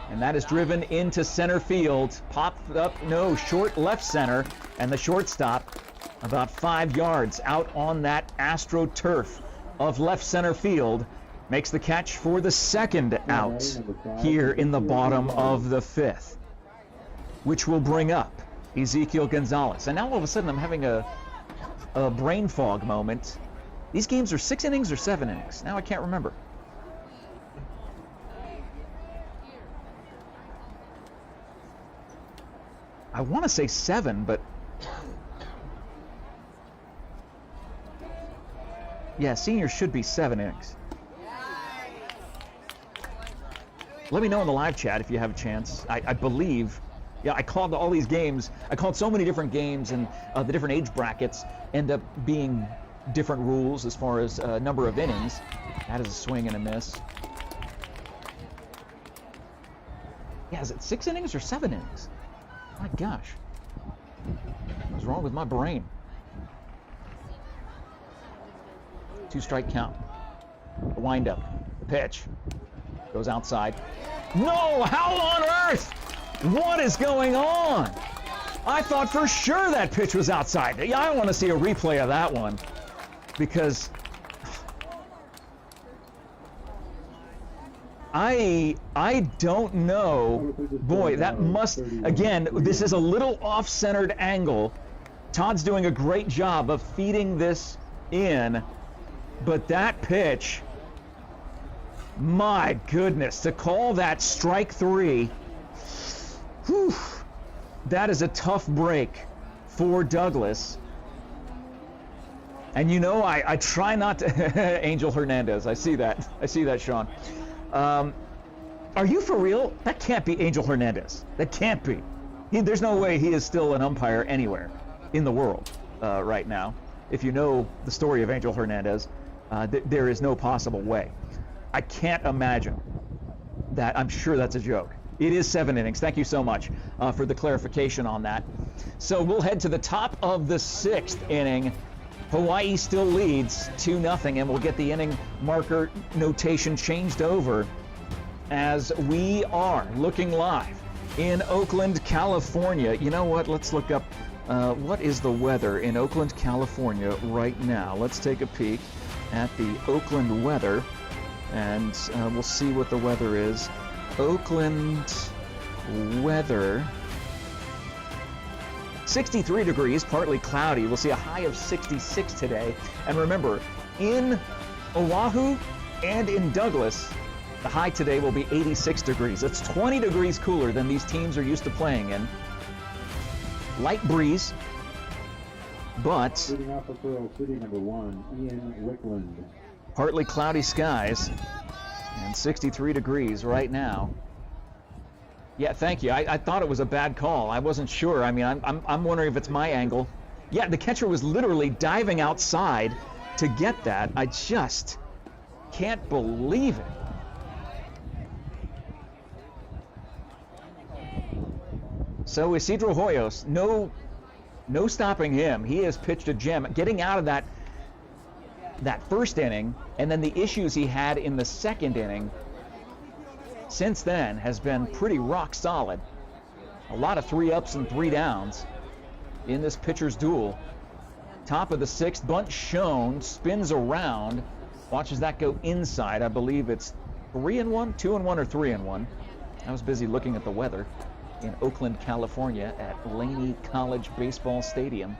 Speaker 1: And that is driven into center field. Popped up, no, short left center, and the shortstop about 5 yards out on that AstroTurf of left center field makes the catch for the second out here in the bottom of the 5th, which will bring up Ezekiel Gonzalez. And now all of a sudden I'm having a brain fog moment. These games are 6 innings or 7 innings. Now I can't remember. I want to say 7, but yeah, seniors should be 7 innings. Let me know in the live chat if you have a chance. I believe, yeah, I called all these games. I called so many different games, and the different age brackets end up being different rules as far as number of innings. That is a swing and a miss. Yeah, is it 6 innings or 7 innings? My gosh. What's wrong with my brain? 2-strike count. The windup. The pitch. Goes outside. No! How on earth? What is going on? I thought for sure that pitch was outside. Yeah, I want to see a replay of that one. Because I don't know. Boy, that must, again, this is a little off-centered angle. Todd's doing a great job of feeding this in, but that pitch, my goodness, to call that strike 3, whew, that is a tough break for Douglas. And you know, I try not to, Angel Hernandez, I see that, Sean. Are you for real? That can't be Angel Hernandez. That can't be. There's no way he is still an umpire anywhere in the world right now. If you know the story of Angel Hernandez, there is no possible way. I can't imagine that. I'm sure that's a joke. It is 7 innings. Thank you so much for the clarification on that. So we'll head to the top of the 6th inning. Hawaii still leads 2-0, and we'll get the inning marker notation changed over as we are looking live in Oakland, California. You know what? Let's look up what is the weather in Oakland, California right now. Let's take a peek at the Oakland weather, and we'll see what the weather is. Oakland weather. 63 degrees, partly cloudy. We'll see a high of 66 today. And remember, in Oahu and in Douglas, the high today will be 86 degrees. It's 20 degrees cooler than these teams are used to playing in. Light breeze, but
Speaker 2: Leading off for Pearl City, number 1, Ian Wickland.
Speaker 1: partly cloudy skies and 63 degrees right now. Yeah, thank you. I thought it was a bad call. I wasn't sure. I mean, I'm wondering if it's my angle. Yeah, the catcher was literally diving outside to get that. I just can't believe it. So Isidro Hoyos, no stopping him. He has pitched a gem. Getting out of that first inning, and then the issues he had in the 2nd inning since then has been pretty rock solid. A lot of 3 ups and 3 downs in this pitcher's duel. Top of the 6th, bunt shown, spins around, watches that go inside. I believe it's 3-1, 2-1, or 3-1. I was busy looking at the weather in Oakland, California at Laney College Baseball Stadium.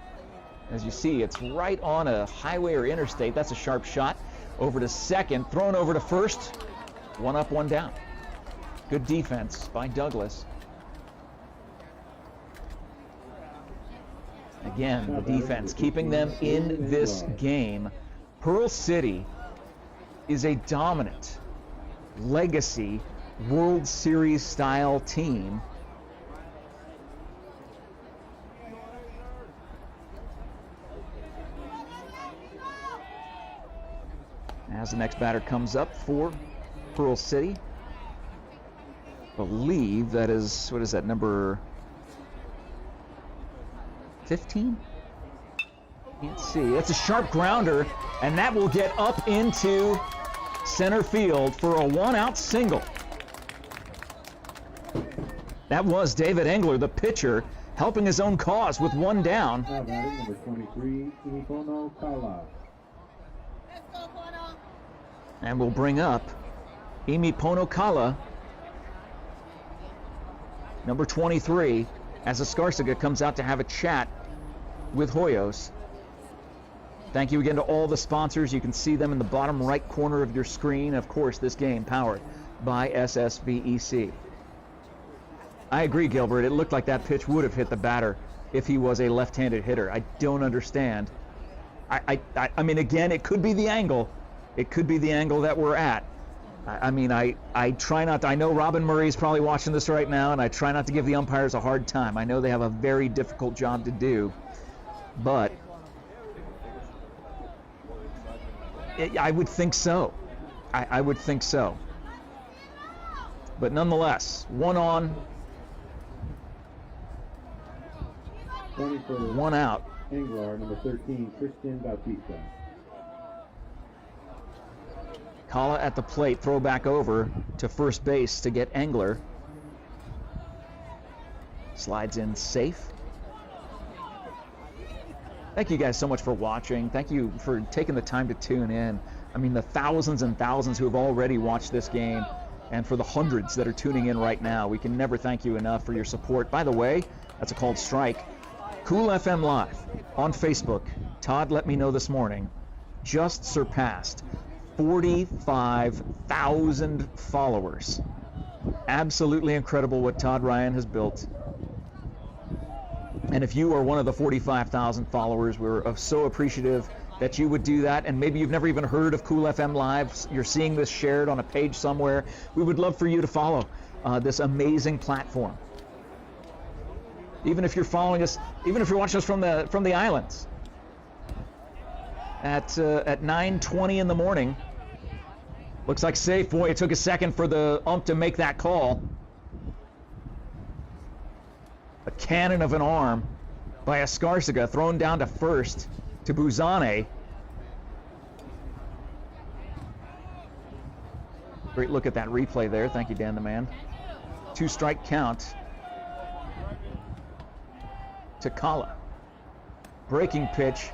Speaker 1: As you see, it's right on a highway or interstate. That's a sharp shot. Over to 2nd, thrown over to 1st. 1 up, 1 down. Good defense by Douglas. Again, the defense keeping them in this game. Pearl City is a dominant legacy World Series style team. As the next batter comes up for Pearl City. Believe that is, what is that, number 15? Can't see. That's a sharp grounder, and that will get up into center field for a one-out single. That was David Engler, the pitcher, helping his own cause with one down.
Speaker 2: Now batting number 23, Kala.
Speaker 1: And we'll bring up Emi Kala, number 23, as Escarcega comes out to have a chat with Hoyos. Thank you again to all the sponsors. You can see them in the bottom right corner of your screen. Of course, this game powered by SSBEC. I agree, Gilbert. It looked like that pitch would have hit the batter if he was a left-handed hitter. I don't understand. I mean, again, it could be the angle. It could be the angle that we're at. I try not to. I know Robin Murray's probably watching this right now, and I try not to give the umpires a hard time. I know they have a very difficult job to do, but I would think so. I would think so. But nonetheless, one on, one out.
Speaker 2: Engler, number 13, Christian Bautista.
Speaker 1: Kala at the plate, throw back over to first base to get Engler. Slides in safe. Thank you guys so much for watching. Thank you for taking the time to tune in. I mean, the thousands and thousands who have already watched this game, and for the hundreds that are tuning in right now, we can never thank you enough for your support. By the way, that's a called strike. Cool FM Live on Facebook, Todd let me know this morning, just surpassed 45,000 followers. Absolutely incredible what Todd Ryan has built. And if you are one of the 45,000 followers, we're so appreciative that you would do that. And maybe you've never even heard of Cool FM Live. You're seeing this shared on a page somewhere. We would love for you to follow this amazing platform. Even if you're following us, even if you're watching us from the islands at 9:20 in the morning. Looks like safe. Boy, it took a second for the ump to make that call. A cannon of an arm by Escarcega, thrown down to first to Buzane. Great look at that replay there. Thank you, Dan the Man. 2-strike count to Kala. Breaking pitch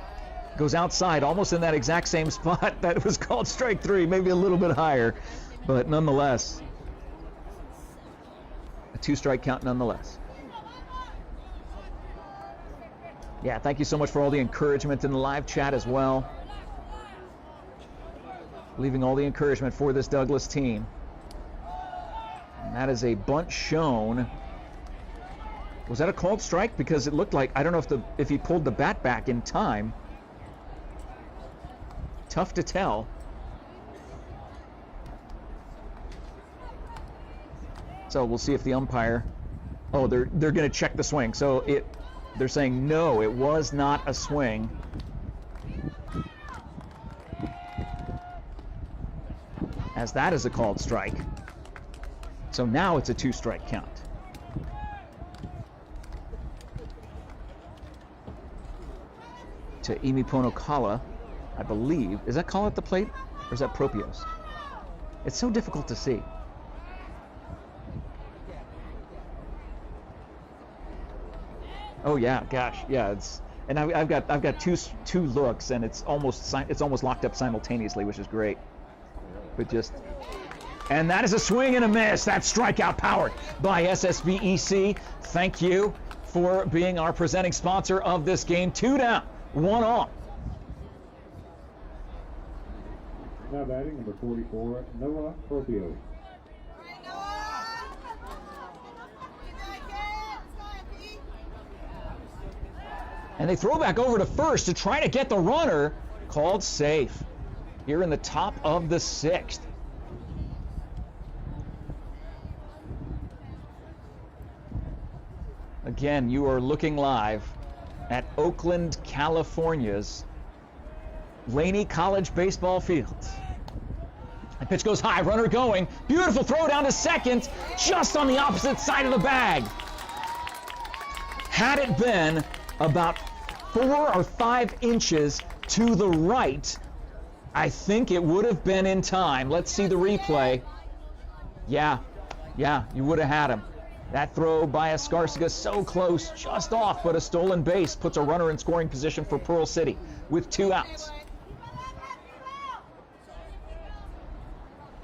Speaker 1: goes outside, almost in that exact same spot that was called strike 3, maybe a little bit higher, but nonetheless, a 2-strike count nonetheless. Yeah, thank you so much for all the encouragement in the live chat as well. Leaving all the encouragement for this Douglas team. And that is a bunt shown. Was that a called strike? Because it looked like, I don't know if he pulled the bat back in time. Tough to tell. So we'll see if the umpire, oh, they're going to check the swing. So they're saying no, it was not a swing. As that is a called strike. So now it's a 2-strike count. To Emi Kala, I believe. Is that Kala at the plate, or is that Propios? It's so difficult to see. Oh yeah, gosh, yeah. And I've got two looks, and it's almost locked up simultaneously, which is great. But and that is a swing and a miss. That's strikeout powered by SSBEC. Thank you for being our presenting sponsor of this game. 2 down, 1 on.
Speaker 2: Now batting number 44, Noah Propios.
Speaker 1: And they throw back over to first to try to get the runner. Called safe here in the top of the 6th. Again, you are looking live at Oakland, California's Laney College baseball field. Pitch goes high, runner going. Beautiful throw down to second, just on the opposite side of the bag. Had it been about 4 or 5 inches to the right, I think it would have been in time. Let's see the replay. Yeah, you would have had him. That throw by Escarcega so close, just off, but a stolen base puts a runner in scoring position for Pearl City with 2 outs.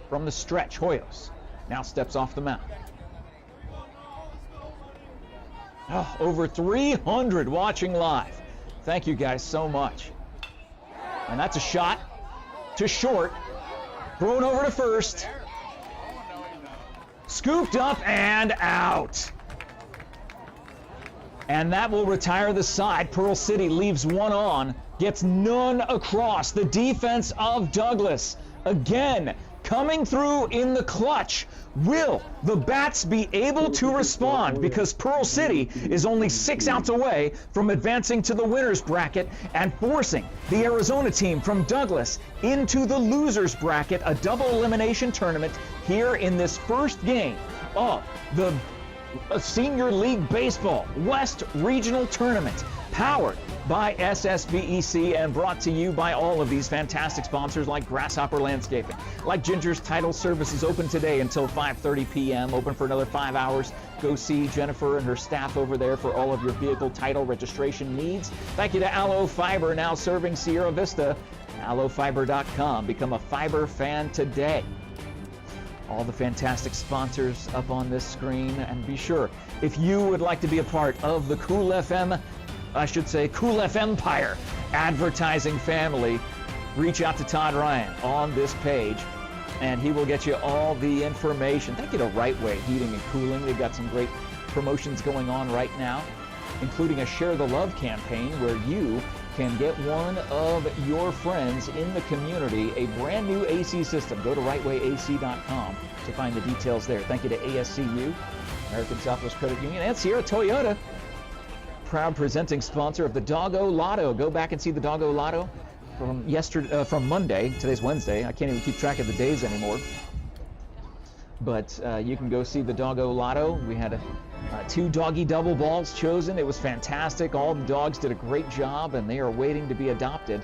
Speaker 1: From the stretch, Hoyos now steps off the mound. Oh, over 300 watching live. Thank you guys so much. And that's a shot to short, thrown over to first, scooped up and out. And that will retire the side. Pearl City leaves 1 on, gets none across. The defense of Douglas, again, coming through in the clutch. Will the bats be able to respond? Because Pearl City is only 6 outs away from advancing to the winner's bracket and forcing the Arizona team from Douglas into the loser's bracket, a double elimination tournament here in this first game of the Senior League Baseball West Regional Tournament, powered by SSVEC and brought to you by all of these fantastic sponsors like Grasshopper Landscaping, like Ginger's Title Services, open today until 5:30 p.m., open for another 5 hours. Go see Jennifer and her staff over there for all of your vehicle title registration needs. Thank you to Aloe Fiber, now serving Sierra Vista. AloeFiber.com. Become a fiber fan today. All the fantastic sponsors up on this screen. And be sure, if you would like to be a part of the Cool FM Empire advertising family, reach out to Todd Ryan on this page and he will get you all the information. Thank you to Right Way Heating and Cooling. They've got some great promotions going on right now, including a Share the Love campaign where you can get one of your friends in the community a brand new AC system. Go to rightwayac.com to find the details there. Thank you to ASCU, American Southwest Credit Union, and Sierra Toyota, proud presenting sponsor of the Doggo Lotto. Go back and see the Doggo Lotto from Monday. Today's Wednesday. I can't even keep track of the days anymore. But you can go see the Doggo Lotto. We had 2 doggy double balls chosen. It was fantastic. All the dogs did a great job, and they are waiting to be adopted.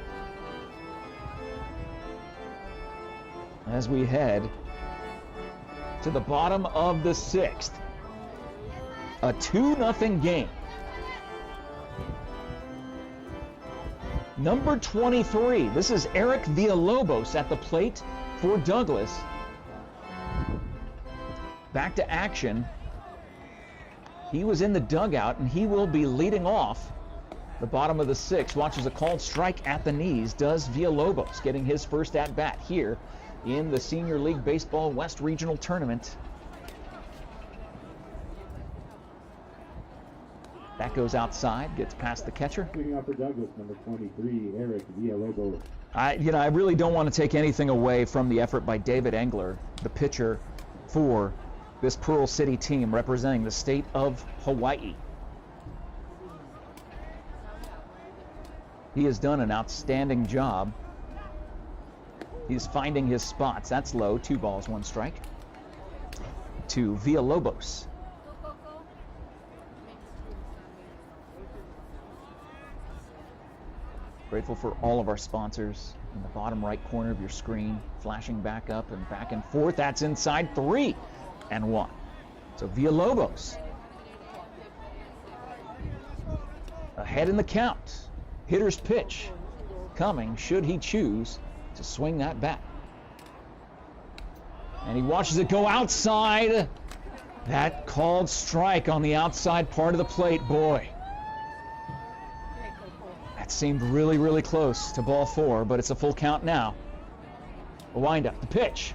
Speaker 1: As we head to the bottom of the 6th, a 2-0 game. Number 23, this is Eric Villalobos at the plate for Douglas. Back to action. He was in the dugout, and he will be leading off the bottom of the 6th. Watches a called strike at the knees. Does Villalobos, getting his first at-bat here in the Senior League Baseball West Regional Tournament. That goes outside, gets past the catcher.
Speaker 2: Leading off for Douglas, number 23, Eric Villalobos.
Speaker 1: I really don't want to take anything away from the effort by David Engler, the pitcher for this Pearl City team representing the state of Hawaii. He has done an outstanding job. He's finding his spots. That's low. 2 balls, 1 strike. To Villalobos. Grateful for all of our sponsors in the bottom right corner of your screen, flashing back up and back and forth. That's inside 3-1. So Villalobos ahead in the count. Hitter's pitch coming should he choose to swing that bat. And he watches it go outside. That called strike on the outside part of the plate. Boy, that seemed really, really close to ball 4, but it's a full count now. A windup, the pitch.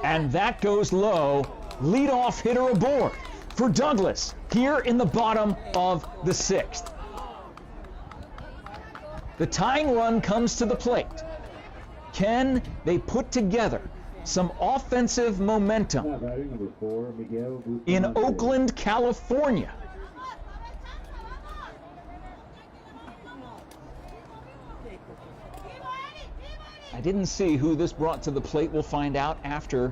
Speaker 1: And that goes low. Leadoff hitter aboard for Douglas here in the bottom of the 6th. The tying run comes to the plate. Can they put together some offensive momentum
Speaker 2: Number 4, Miguel
Speaker 1: in
Speaker 2: Bustamante.
Speaker 1: Oakland, California? I didn't see who this brought to the plate. We'll find out after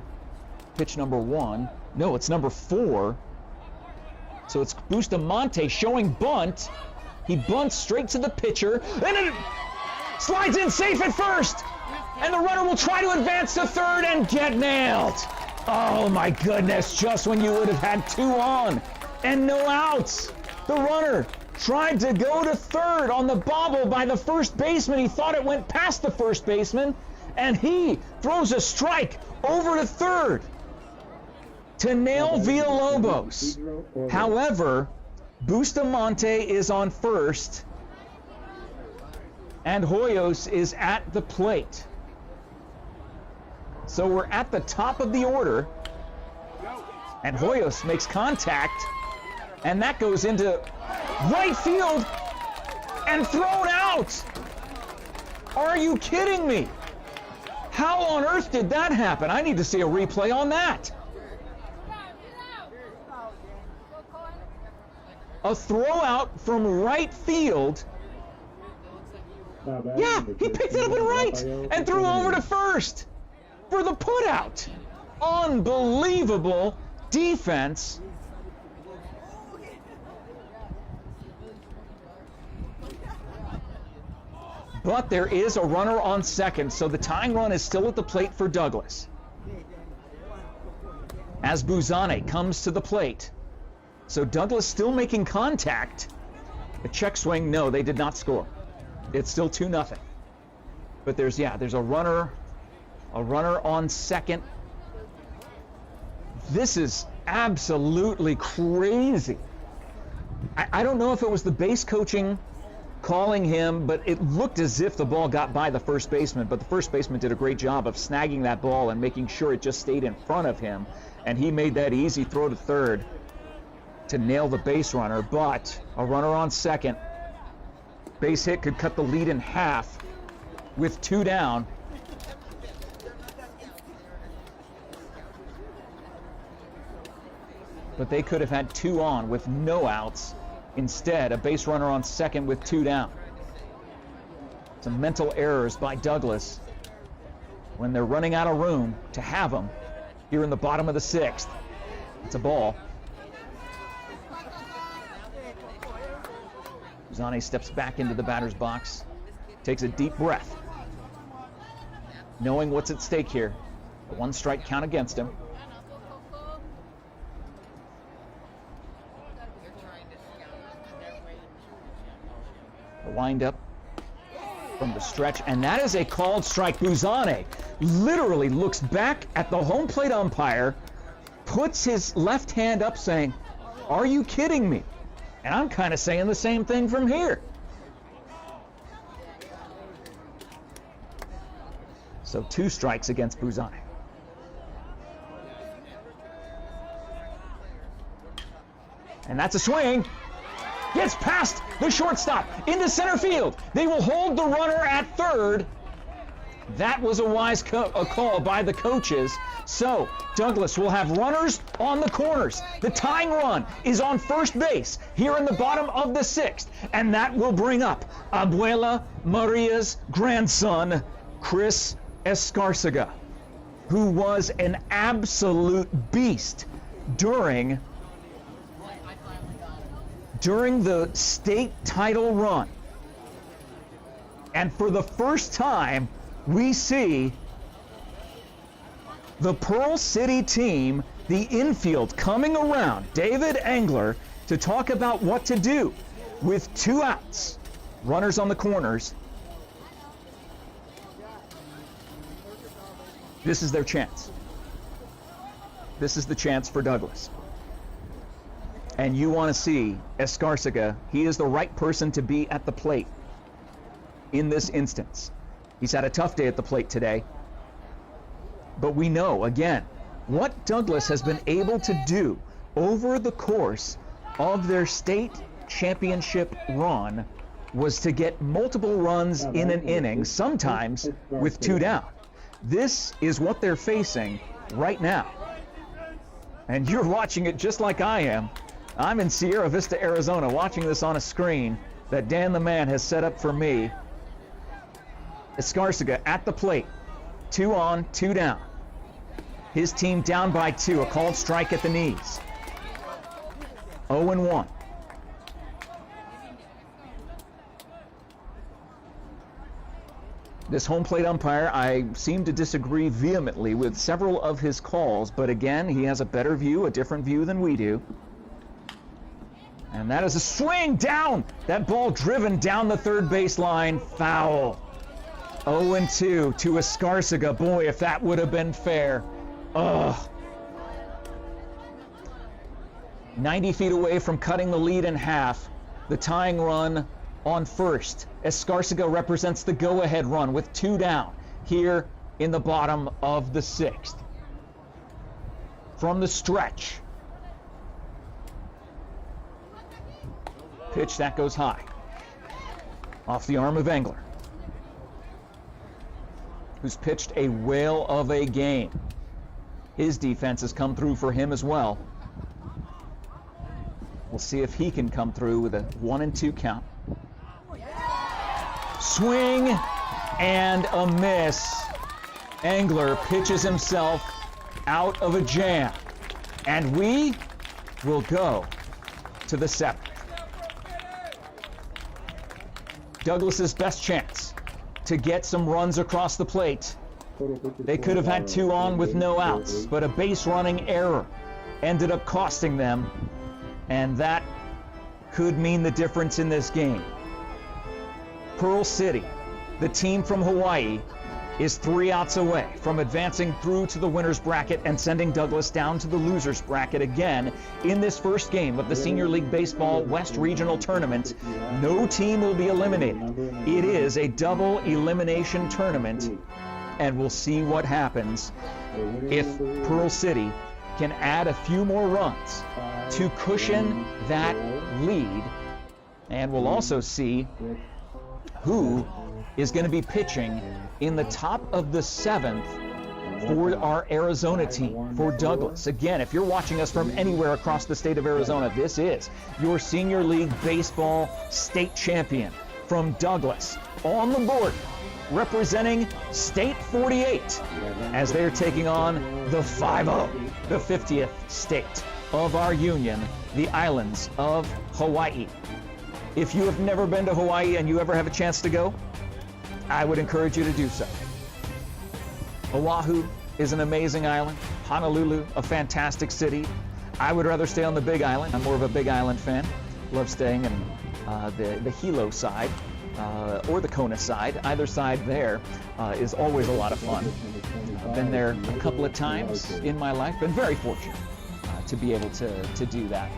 Speaker 1: pitch number 1. No, it's number 4. So it's Bustamante showing bunt. He bunts straight to the pitcher, and it slides in safe at first. And the runner will try to advance to third and get nailed. Oh my goodness, just when you would have had 2 on and no outs. The runner tried to go to third on the bobble by the first baseman. He thought it went past the first baseman, and he throws a strike over to third to nail Villalobos. However, Bustamante is on first, and Hoyos is at the plate. So we're at the top of the order, and Hoyos makes contact, and that goes into right field and thrown out. Are you kidding me? How on earth did that happen? I need to see a replay on that. A throw out from right field. Yeah, he picked it up in right and threw over to first for the putout. Unbelievable defense. But there is a runner on second, so the tying run is still at the plate for Douglas. As Bustamante comes to the plate. So Douglas still making contact. A check swing, no, they did not score. It's still 2-0. But there's a runner on second. This is absolutely crazy. I don't know if it was the base coaching calling him, but it looked as if the ball got by the first baseman, but the first baseman did a great job of snagging that ball and making sure it just stayed in front of him, and he made that easy throw to third to nail the base runner. But a runner on second, base hit could cut the lead in half with 2 down. But they could have had 2 on with no outs. Instead, a base runner on second with 2 down. Some mental errors by Douglas when they're running out of room to have them here in the bottom of the 6th. It's a ball. Zane steps back into the batter's box, takes a deep breath, knowing what's at stake here. A 1 strike count against him. The windup from the stretch, and that is a called strike. Bustamante literally looks back at the home plate umpire, puts his left hand up saying, "Are you kidding me?" And I'm kind of saying the same thing from here. So 2 strikes against Bustamante. And that's a swing. Gets past the shortstop into center field. They will hold the runner at third. That was a wise call by the coaches. So Douglas will have runners on the corners. The tying run is on first base here in the bottom of the 6th. And that will bring up Abuela Maria's grandson, Chris Escarcega, who was an absolute beast during the state title run. And for the first time, we see the Pearl City team, the infield, coming around David Engler to talk about what to do with 2 outs, runners on the corners. This is their chance. This is the chance for Douglas. And you want to see Escarcega. He is the right person to be at the plate in this instance. He's had a tough day at the plate today. But we know, again, what Douglas has been able to do over the course of their state championship run was to get multiple runs in an inning, sometimes with 2 down. This is what they're facing right now. And you're watching it just like I am. I'm in Sierra Vista, Arizona, watching this on a screen that Dan the Man has set up for me. Escarcega at the plate. 2 on, 2 down. His team down by 2. A called strike at the knees. 0-1. This home plate umpire, I seem to disagree vehemently with several of his calls, but again, he has a better view, a different view than we do. And that is a swing down. That ball driven down the third baseline. Foul. 0-2 to Escarcega. Boy, if that would have been fair. Ugh. 90 feet away from cutting the lead in half. The tying run on first. Escarcega represents the go-ahead run with 2 down here in the bottom of the 6th. From the stretch. Pitch that goes high. Off the arm of Engler, who's pitched a whale of a game. His defense has come through for him as well. We'll see if he can come through with a 1-2 count. Swing and a miss. Engler pitches himself out of a jam. And we will go to the 7th. Douglas's best chance to get some runs across the plate. They could have had 2 on with no outs, but a base running error ended up costing them, and that could mean the difference in this game. Pearl City, the team from Hawaii, is 3 outs away from advancing through to the winner's bracket and sending Douglas down to the loser's bracket again in this first game of the Senior League Baseball West Regional Tournament. No team will be eliminated. It is a double elimination tournament, and we'll see what happens if Pearl City can add a few more runs to cushion that lead, and we'll also see who is going to be pitching in the top of the 7th for our Arizona team, for Douglas. Again, if you're watching us from anywhere across the state of Arizona, this is your Senior League Baseball state champion from Douglas on the board, representing State 48 as they're taking on the 5-0, the 50th state of our union, the islands of Hawaii. If you have never been to Hawaii and you ever have a chance to go, I would encourage you to do so. Oahu is an amazing island. Honolulu, a fantastic city. I would rather stay on the Big Island. I'm more of a Big Island fan. Love staying in the Hilo side or the Kona side. Either side there is always a lot of fun. I've been there a couple of times in my life. Been very fortunate to be able to do that.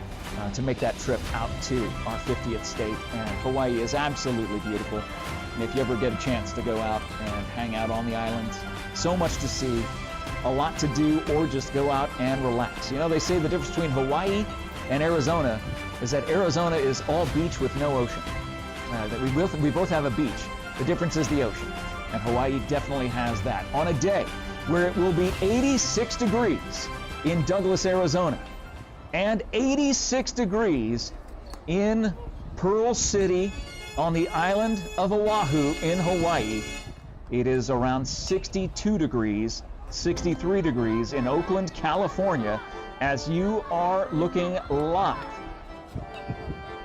Speaker 1: To make that trip out to our 50th state. And Hawaii is absolutely beautiful. And if you ever get a chance to go out and hang out on the islands, so much to see, a lot to do, or just go out and relax. You know, they say the difference between Hawaii and Arizona is that Arizona is all beach with no ocean. That we both have a beach. The difference is the ocean. And Hawaii definitely has that. On a day where it will be 86 degrees in Douglas, Arizona, and 86 degrees in Pearl City on the island of Oahu in Hawaii. It is around 62 degrees, 63 degrees in Oakland, California, as you are looking live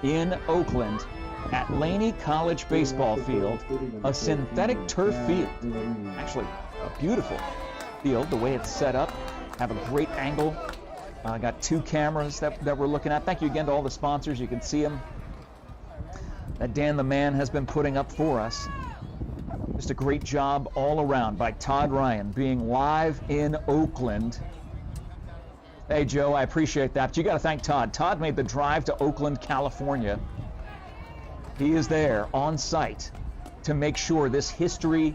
Speaker 1: in Oakland at Laney College Baseball Field, a synthetic turf field. Actually, a beautiful field, the way it's set up. Have a great angle. Got 2 cameras that we're looking at. Thank you again to all the sponsors. You can see them that Dan the Man has been putting up for us. Just a great job all around by Todd Ryan being live in Oakland. Hey, Joe, I appreciate that. But you got to thank Todd. Todd made the drive to Oakland, California. He is there on site to make sure this history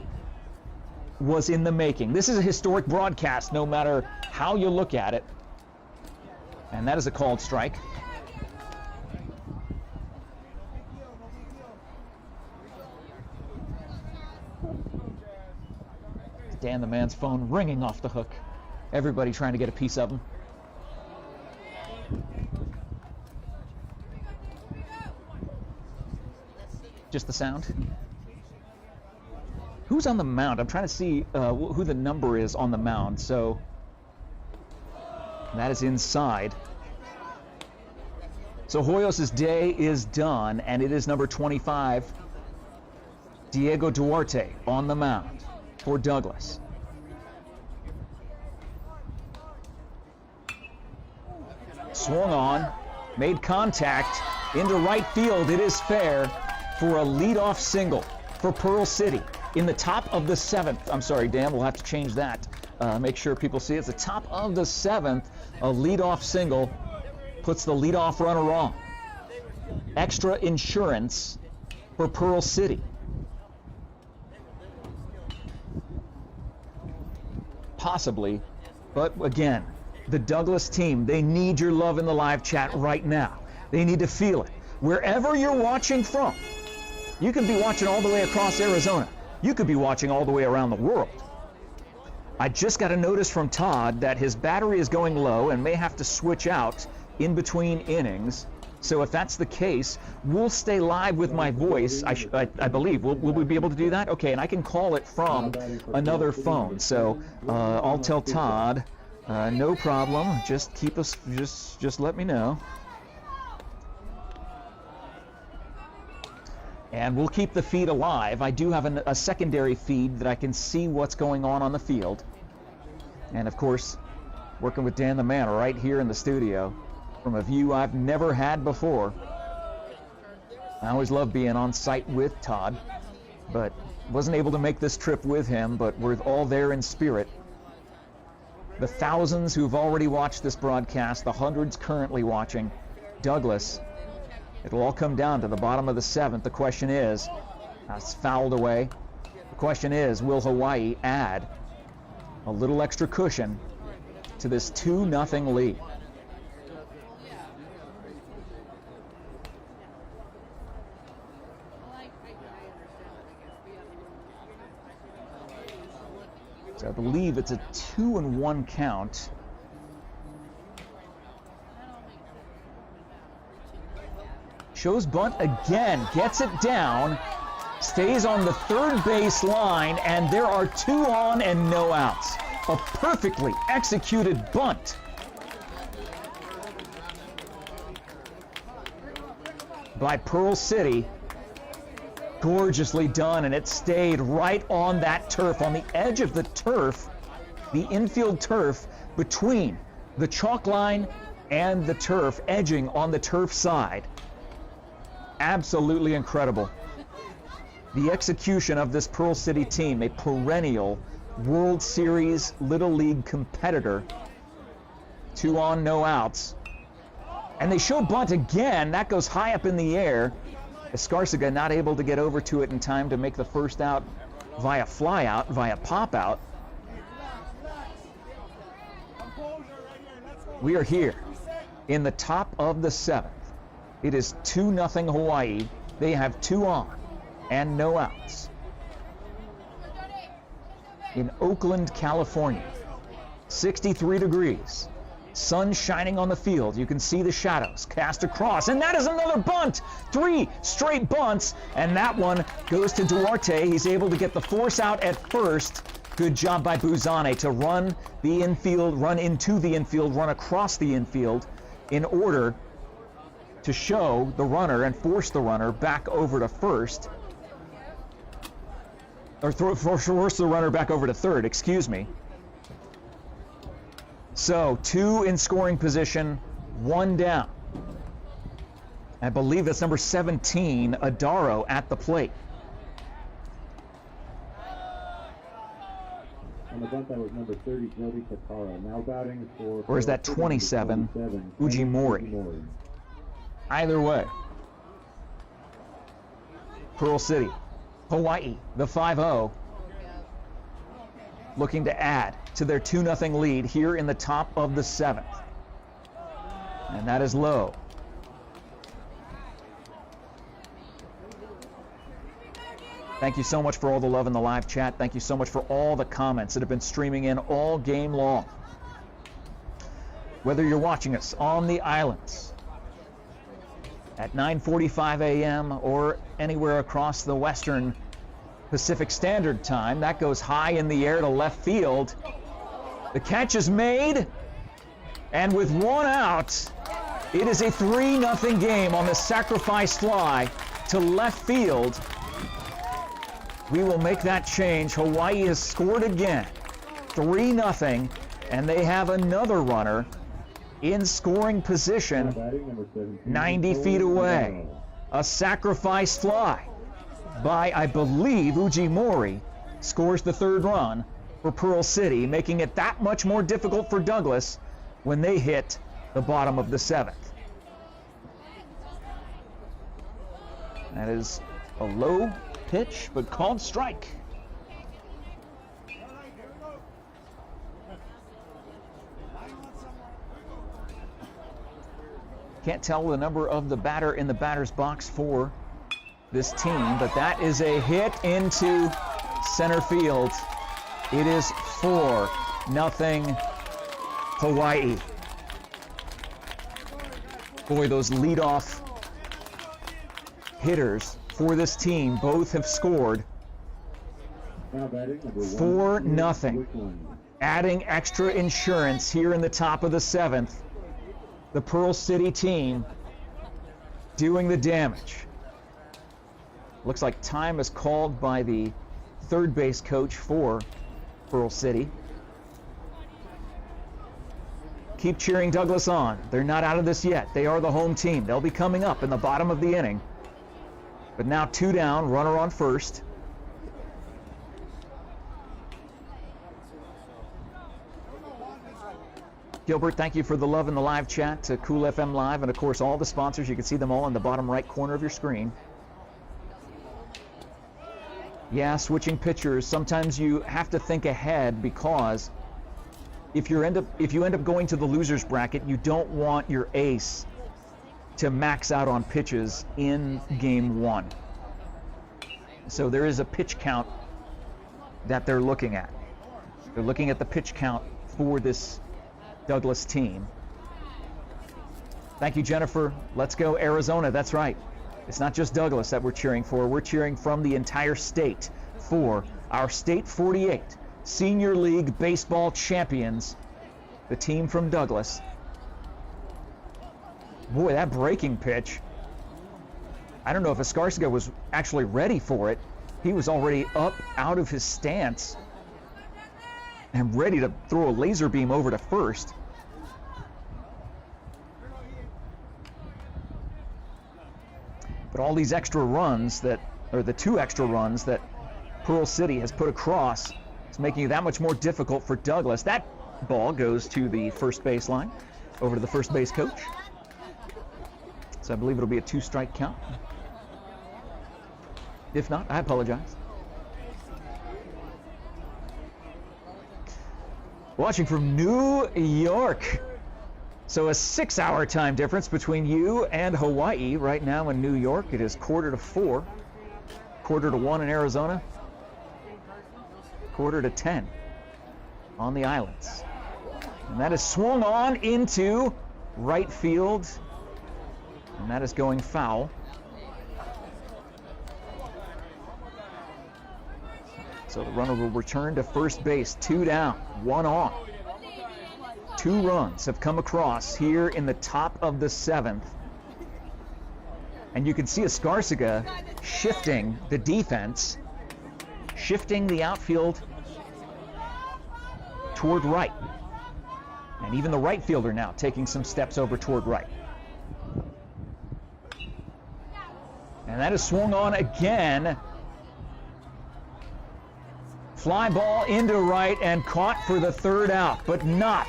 Speaker 1: was in the making. This is a historic broadcast no matter how you look at it. And that is a called strike. Dan the Man's phone ringing off the hook. Everybody trying to get a piece of him. Just the sound. Who's on the mound? I'm trying to see who the number is on the mound. So that is inside. So Hoyos' day is done, and it is number 25, Diego Duarte, on the mound for Douglas. Swung on, made contact into right field. It is fair for a leadoff single for Pearl City in the top of the 7th. I'm sorry, Dan, we'll have to change that. Make sure people see it's the top of the 7th. A leadoff single puts the leadoff runner on. Extra insurance for Pearl City. Possibly, but again, the Douglas team, they need your love in the live chat right now. They need to feel it. Wherever you're watching from, you could be watching all the way across Arizona. You could be watching all the way around the world. I just got a notice from Todd that his battery is going low and may have to switch out in between innings. So if that's the case, we'll stay live with my voice. I believe. Will we be able to do that? Okay, and I can call it from another phone. So I'll tell Todd, no problem. Just keep us. Just let me know. And we'll keep the feed alive. I do have a secondary feed that I can see what's going on the field. And of course, working with Dan the Man right here in the studio from a view I've never had before. I always love being on site with Todd, but wasn't able to make this trip with him, but we're all there in spirit. The thousands who've already watched this broadcast, the hundreds currently watching, Douglas, it'll all come down to the bottom of the 7th. The question is, that's fouled away. The question is, will Hawaii add a little extra cushion to this 2-0 lead? So I believe it's a 2-1 count. Shows bunt again, gets it down, stays on the third base line, and there are 2 on and no outs. A perfectly executed bunt by Pearl City. Gorgeously done, and it stayed right on that turf, on the edge of the turf, the infield turf between the chalk line and the turf, edging on the turf side. Absolutely incredible. The execution of this Pearl City team, a perennial World Series Little League competitor. 2 on, no outs. And they show bunt again. That goes high up in the air. Escarcega not able to get over to it in time to make the first out via fly out, via pop out. We are here in the top of the 7th. It is 2-0 Hawaii. They have 2 on and no outs. In Oakland, California, 63 degrees. Sun shining on the field. You can see the shadows cast across. And that is another bunt. 3 straight bunts. And that one goes to Duarte. He's able to get the force out at first. Good job by Buzane to run the infield, run into the infield, run across the infield in order to show the runner and force the runner back over to first. Or force the runner back over to third, excuse me. So 2 in scoring position, 1 down. I believe that's number 17, Adaro, at the plate.
Speaker 2: On the bunt, that was number 30, Jody Katara. Now batting for...
Speaker 1: Or is that 27, Ujimori? Either way. Pearl City, Hawaii, the 5-0. Looking to add to their 2-0 lead here in the top of the 7th. And that is low. Thank you so much for all the love in the live chat. Thank you so much for all the comments that have been streaming in all game long. Whether you're watching us on the islands at 9:45 a.m. or anywhere across the western Pacific Standard Time. That goes high in the air to left field. The catch is made, and with one out, it is a 3-0 game on the sacrifice fly to left field. We will make that change. Hawaii has scored again, 3-0, and they have another runner in scoring position 90 feet away. A sacrifice fly by, I believe, Ujimori scores the third run for Pearl City, making it that much more difficult for Douglas when they hit the bottom of the 7th. That is a low pitch, but called strike. Can't tell the number of the batter in the batter's box for this team, but that is a hit into center field. It is 4-0 Hawaii. Boy, those leadoff hitters for this team both have scored. 4-0. Adding extra insurance here in the top of the 7th. The Pearl City team doing the damage. Looks like time is called by the third base coach for Pearl City. Keep cheering Douglas on. They're not out of this yet. They are the home team. They'll be coming up in the bottom of the inning. But now 2 down, runner on first. Gilbert, thank you for the love in the live chat to Cool FM Live, and of course all the sponsors. You can see them all in the bottom right corner of your screen. Yeah, switching pitchers. Sometimes you have to think ahead, because if you end up going to the losers bracket, you don't want your ace to max out on pitches in game 1. So there is a pitch count that they're looking at. They're looking at the pitch count for this Douglas team. Thank you, Jennifer. Let's go Arizona. That's right. It's not just Douglas that we're cheering for. We're cheering from the entire state for our State 48 Senior League Baseball champions, the team from Douglas. Boy, that breaking pitch. I don't know if Escarcega was actually ready for it. He was already up out of his stance and ready to throw a laser beam over to first. But all these extra runs the 2 extra runs that Pearl City has put across is making it that much more difficult for Douglas. That ball goes to the first baseline, over to the first base coach. So I believe it'll be a 2-strike count. If not, I apologize. Watching from New York. So a 6-hour time difference between you and Hawaii. Right now in New York, it is 3:45, 1:45 in Arizona, 9:45 on the islands. And that is swung on into right field, and that is going foul. So the runner will return to first base. 2 down, 1 on. 2 runs have come across here in the top of the 7th. And you can see Escarcega shifting the defense, shifting the outfield toward right. And even the right fielder now taking some steps over toward right. And that is swung on again. Fly ball into right and caught for the 3rd out, but not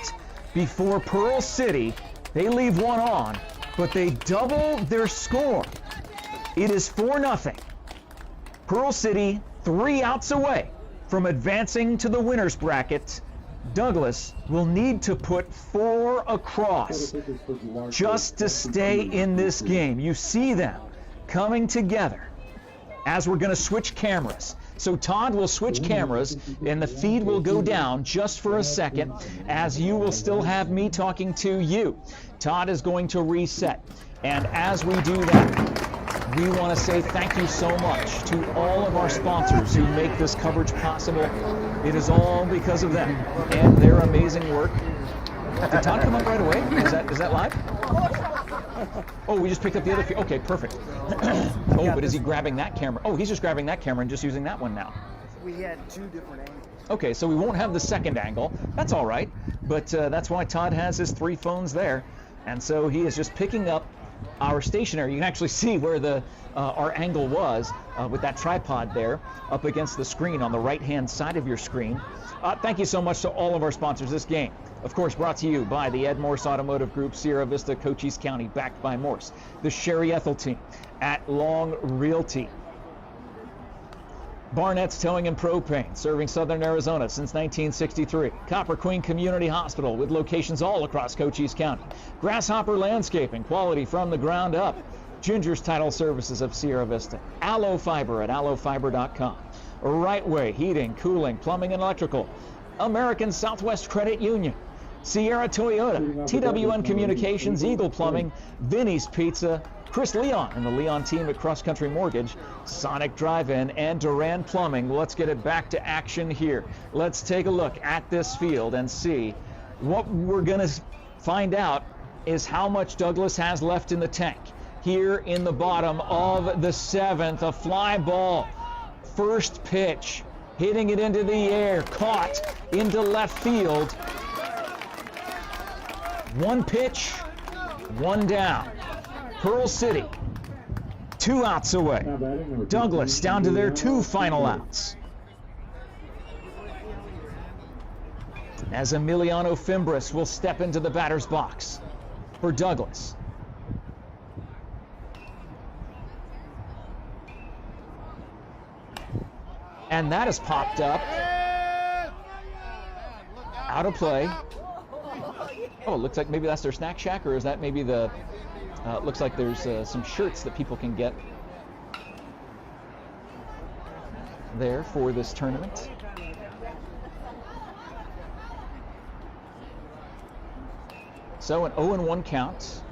Speaker 1: before Pearl City. They leave 1 on, but they double their score. It is 4-0. Pearl City 3 outs away from advancing to the winner's bracket. Douglas will need to put 4 across just to stay in this game. You see them coming together as we're going to switch cameras. So Todd will switch cameras, and the feed will go down just for a second, as you will still have me talking to you. Todd is going to reset. And as we do that, We want to say thank you so much to all of our sponsors who make this coverage possible. It is all because of them and their amazing work. Did Todd come up right away? Is that live? Oh, we just picked up the other feed. Okay, perfect. Oh, but is he grabbing that camera? Oh, he's just grabbing that camera and just using that one now.
Speaker 3: We had 2 different angles.
Speaker 1: Okay, so we won't have the second angle. That's all right. But that's why Todd has his 3 phones there. And so he is just picking up our stationary. You can actually see where the our angle was with that tripod there up against the screen on the right-hand side of your screen. Thank you so much to all of our sponsors. This game, of course, brought to you by the MORSE Automotive Group, Sierra Vista, Cochise County, backed by Morse. The Sherry ETHELL team at Long Realty. Barnett's Towing and Propane, serving southern Arizona since 1963. Copper Queen Community Hospital with locations all across Cochise County. Grasshopper Landscaping, quality from the ground up. Ginger's Title Services of Sierra Vista. Aloe Fiber at aloefiber.com. Right Way Heating, Cooling, Plumbing and Electrical. American Southwest Credit Union. Sierra Toyota, TWN Communications, Eagle Plumbing, Vinny's Pizza, Chris Leon and the Leon team at Cross Country Mortgage, Sonic Drive-In, and Duran Plumbing. Let's get it back to action here. Let's take a look at this field and see. What we're going to find out is how much Douglas has left in the tank. Here in the bottom of the 7th, a fly ball. First pitch, hitting it into the air, caught into left field. 1 pitch, 1 down. Pearl City, 2 outs away. Douglas down to their 2 final outs. As Emiliano Fimbres will step into the batter's box for Douglas. And that has popped up. Out of play. Oh, it looks like maybe that's their snack shack, or is that maybe the... it looks like there's some shirts that people can get there for this tournament. So an 0-1 count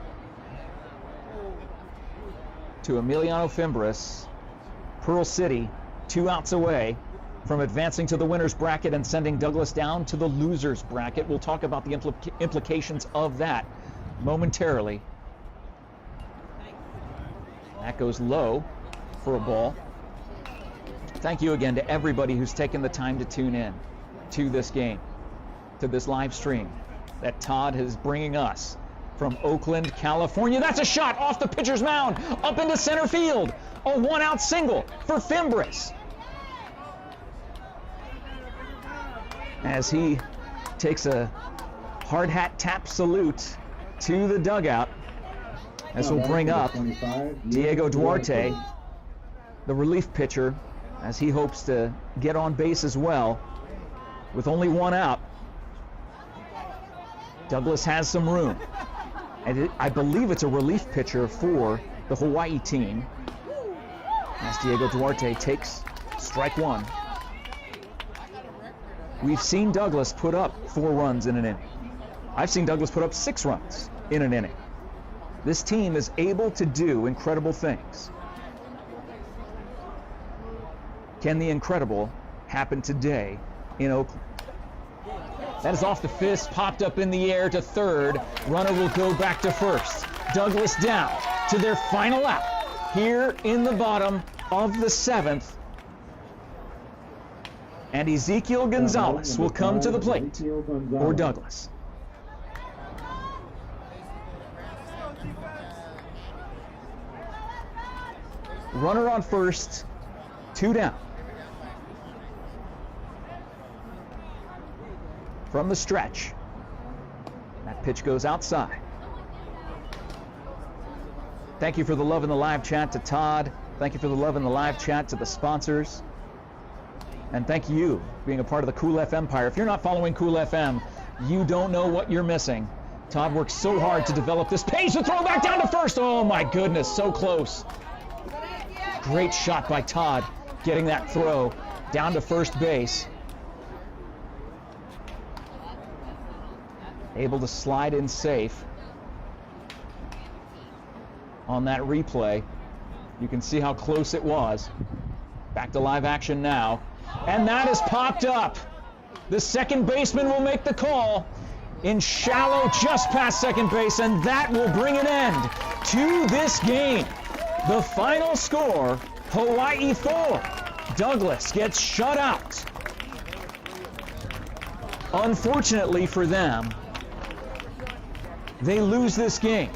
Speaker 1: to Emiliano Fimbres. Pearl City 2 outs away from advancing to the winner's bracket and sending Douglas down to the loser's bracket. We'll talk about the implications of that momentarily. That goes low for a ball. Thank you again to everybody who's taken the time to tune in to this game, to this live stream that Todd is bringing us from Oakland, California. That's a shot off the pitcher's mound, up into center field. A 1-out single for Fimbres. As he takes a hard hat tap salute to the dugout. This will bring up Diego Duarte, the relief pitcher, as he hopes to get on base as well. With only 1 out, Douglas has some room. And I believe it's a relief pitcher for the Hawaii team. As Diego Duarte takes strike 1. We've seen Douglas put up 4 runs in an inning. I've seen Douglas put up 6 runs in an inning. This team is able to do incredible things. Can the incredible happen today in Oakland? That is off the fist, popped up in the air to third. Runner will go back to first. Douglas down to their final out here in the bottom of the 7th. And Ezekiel Gonzalez will come to the plate for Douglas. Runner on first, 2 down. From the stretch. That pitch goes outside. Thank you for the love in the live chat to Todd. Thank you for the love in the live chat to the sponsors. And thank you for being a part of the Cool FM empire. If you're not following Cool FM, you don't know what you're missing. Todd worked so hard to develop this pace. A throw back down to first. Oh my goodness, so close. Great shot by Todd, getting that throw down to first base. Able to slide in safe on that replay. You can see how close it was. Back to live action now. And that is popped up. The second baseman will make the call in shallow just past second base, and that will bring an end to this game. The final score, Hawaii 4. Douglas gets shut out. Unfortunately for them, they lose this game.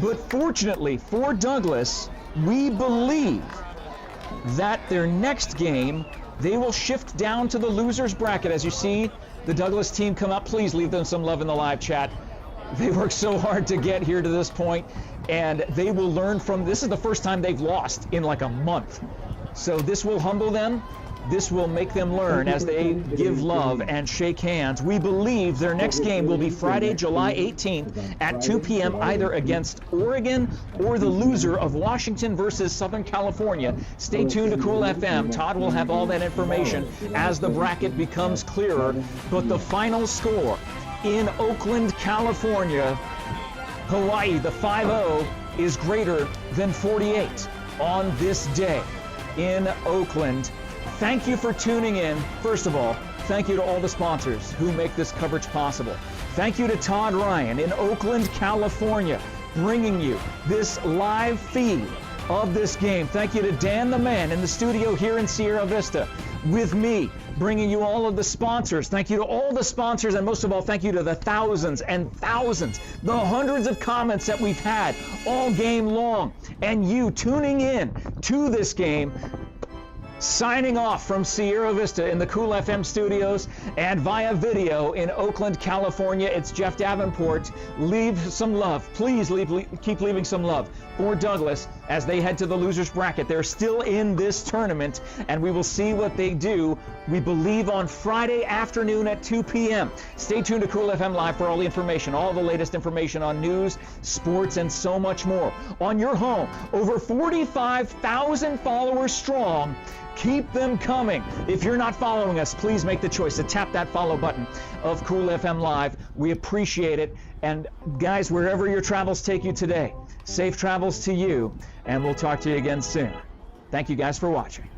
Speaker 1: But fortunately for Douglas, we believe that their next game, they will shift down to the losers bracket. As you see the Douglas team come up, please leave them some love in the live chat. They worked so hard to get here to this point, and they will learn from this. Is the first time they've lost in like a month. So this will humble them. This will make them learn as they give love and shake hands. We believe their next game will be Friday, July 18th at 2 p.m. either against Oregon or the loser of Washington versus Southern California. Stay tuned to Cool FM. Todd will have all that information as the bracket becomes clearer. But the final score in Oakland, California, Hawaii, the 5-0 is greater than 48 on this day in Oakland. Thank you for tuning in. First of all, thank you to all the sponsors who make this coverage possible. Thank you to Todd Ryan in Oakland, California, bringing you this live feed of this game. Thank you to Dan the Man in the studio here in Sierra Vista with me, bringing you all of the sponsors. Thank you to all the sponsors, and most of all, thank you to the thousands and thousands, the hundreds of comments that we've had all game long, and you tuning in to this game. Signing off from Sierra Vista in the Cool FM studios and via video in Oakland, California, it's Jeff Davenport. Leave some love. Please keep leaving some love for Douglas as they head to the losers bracket. They're still in this tournament, and we will see what they do, we believe, on Friday afternoon at 2 p.m. Stay tuned to Cool FM Live for all the information, all the latest information on news, sports, and so much more. On your home, over 45,000 followers strong. Keep them coming. If you're not following us, please make the choice to tap that follow button of Cool FM Live. We appreciate it. And guys, wherever your travels take you today, safe travels to you, and we'll talk to you again soon. Thank you guys for watching.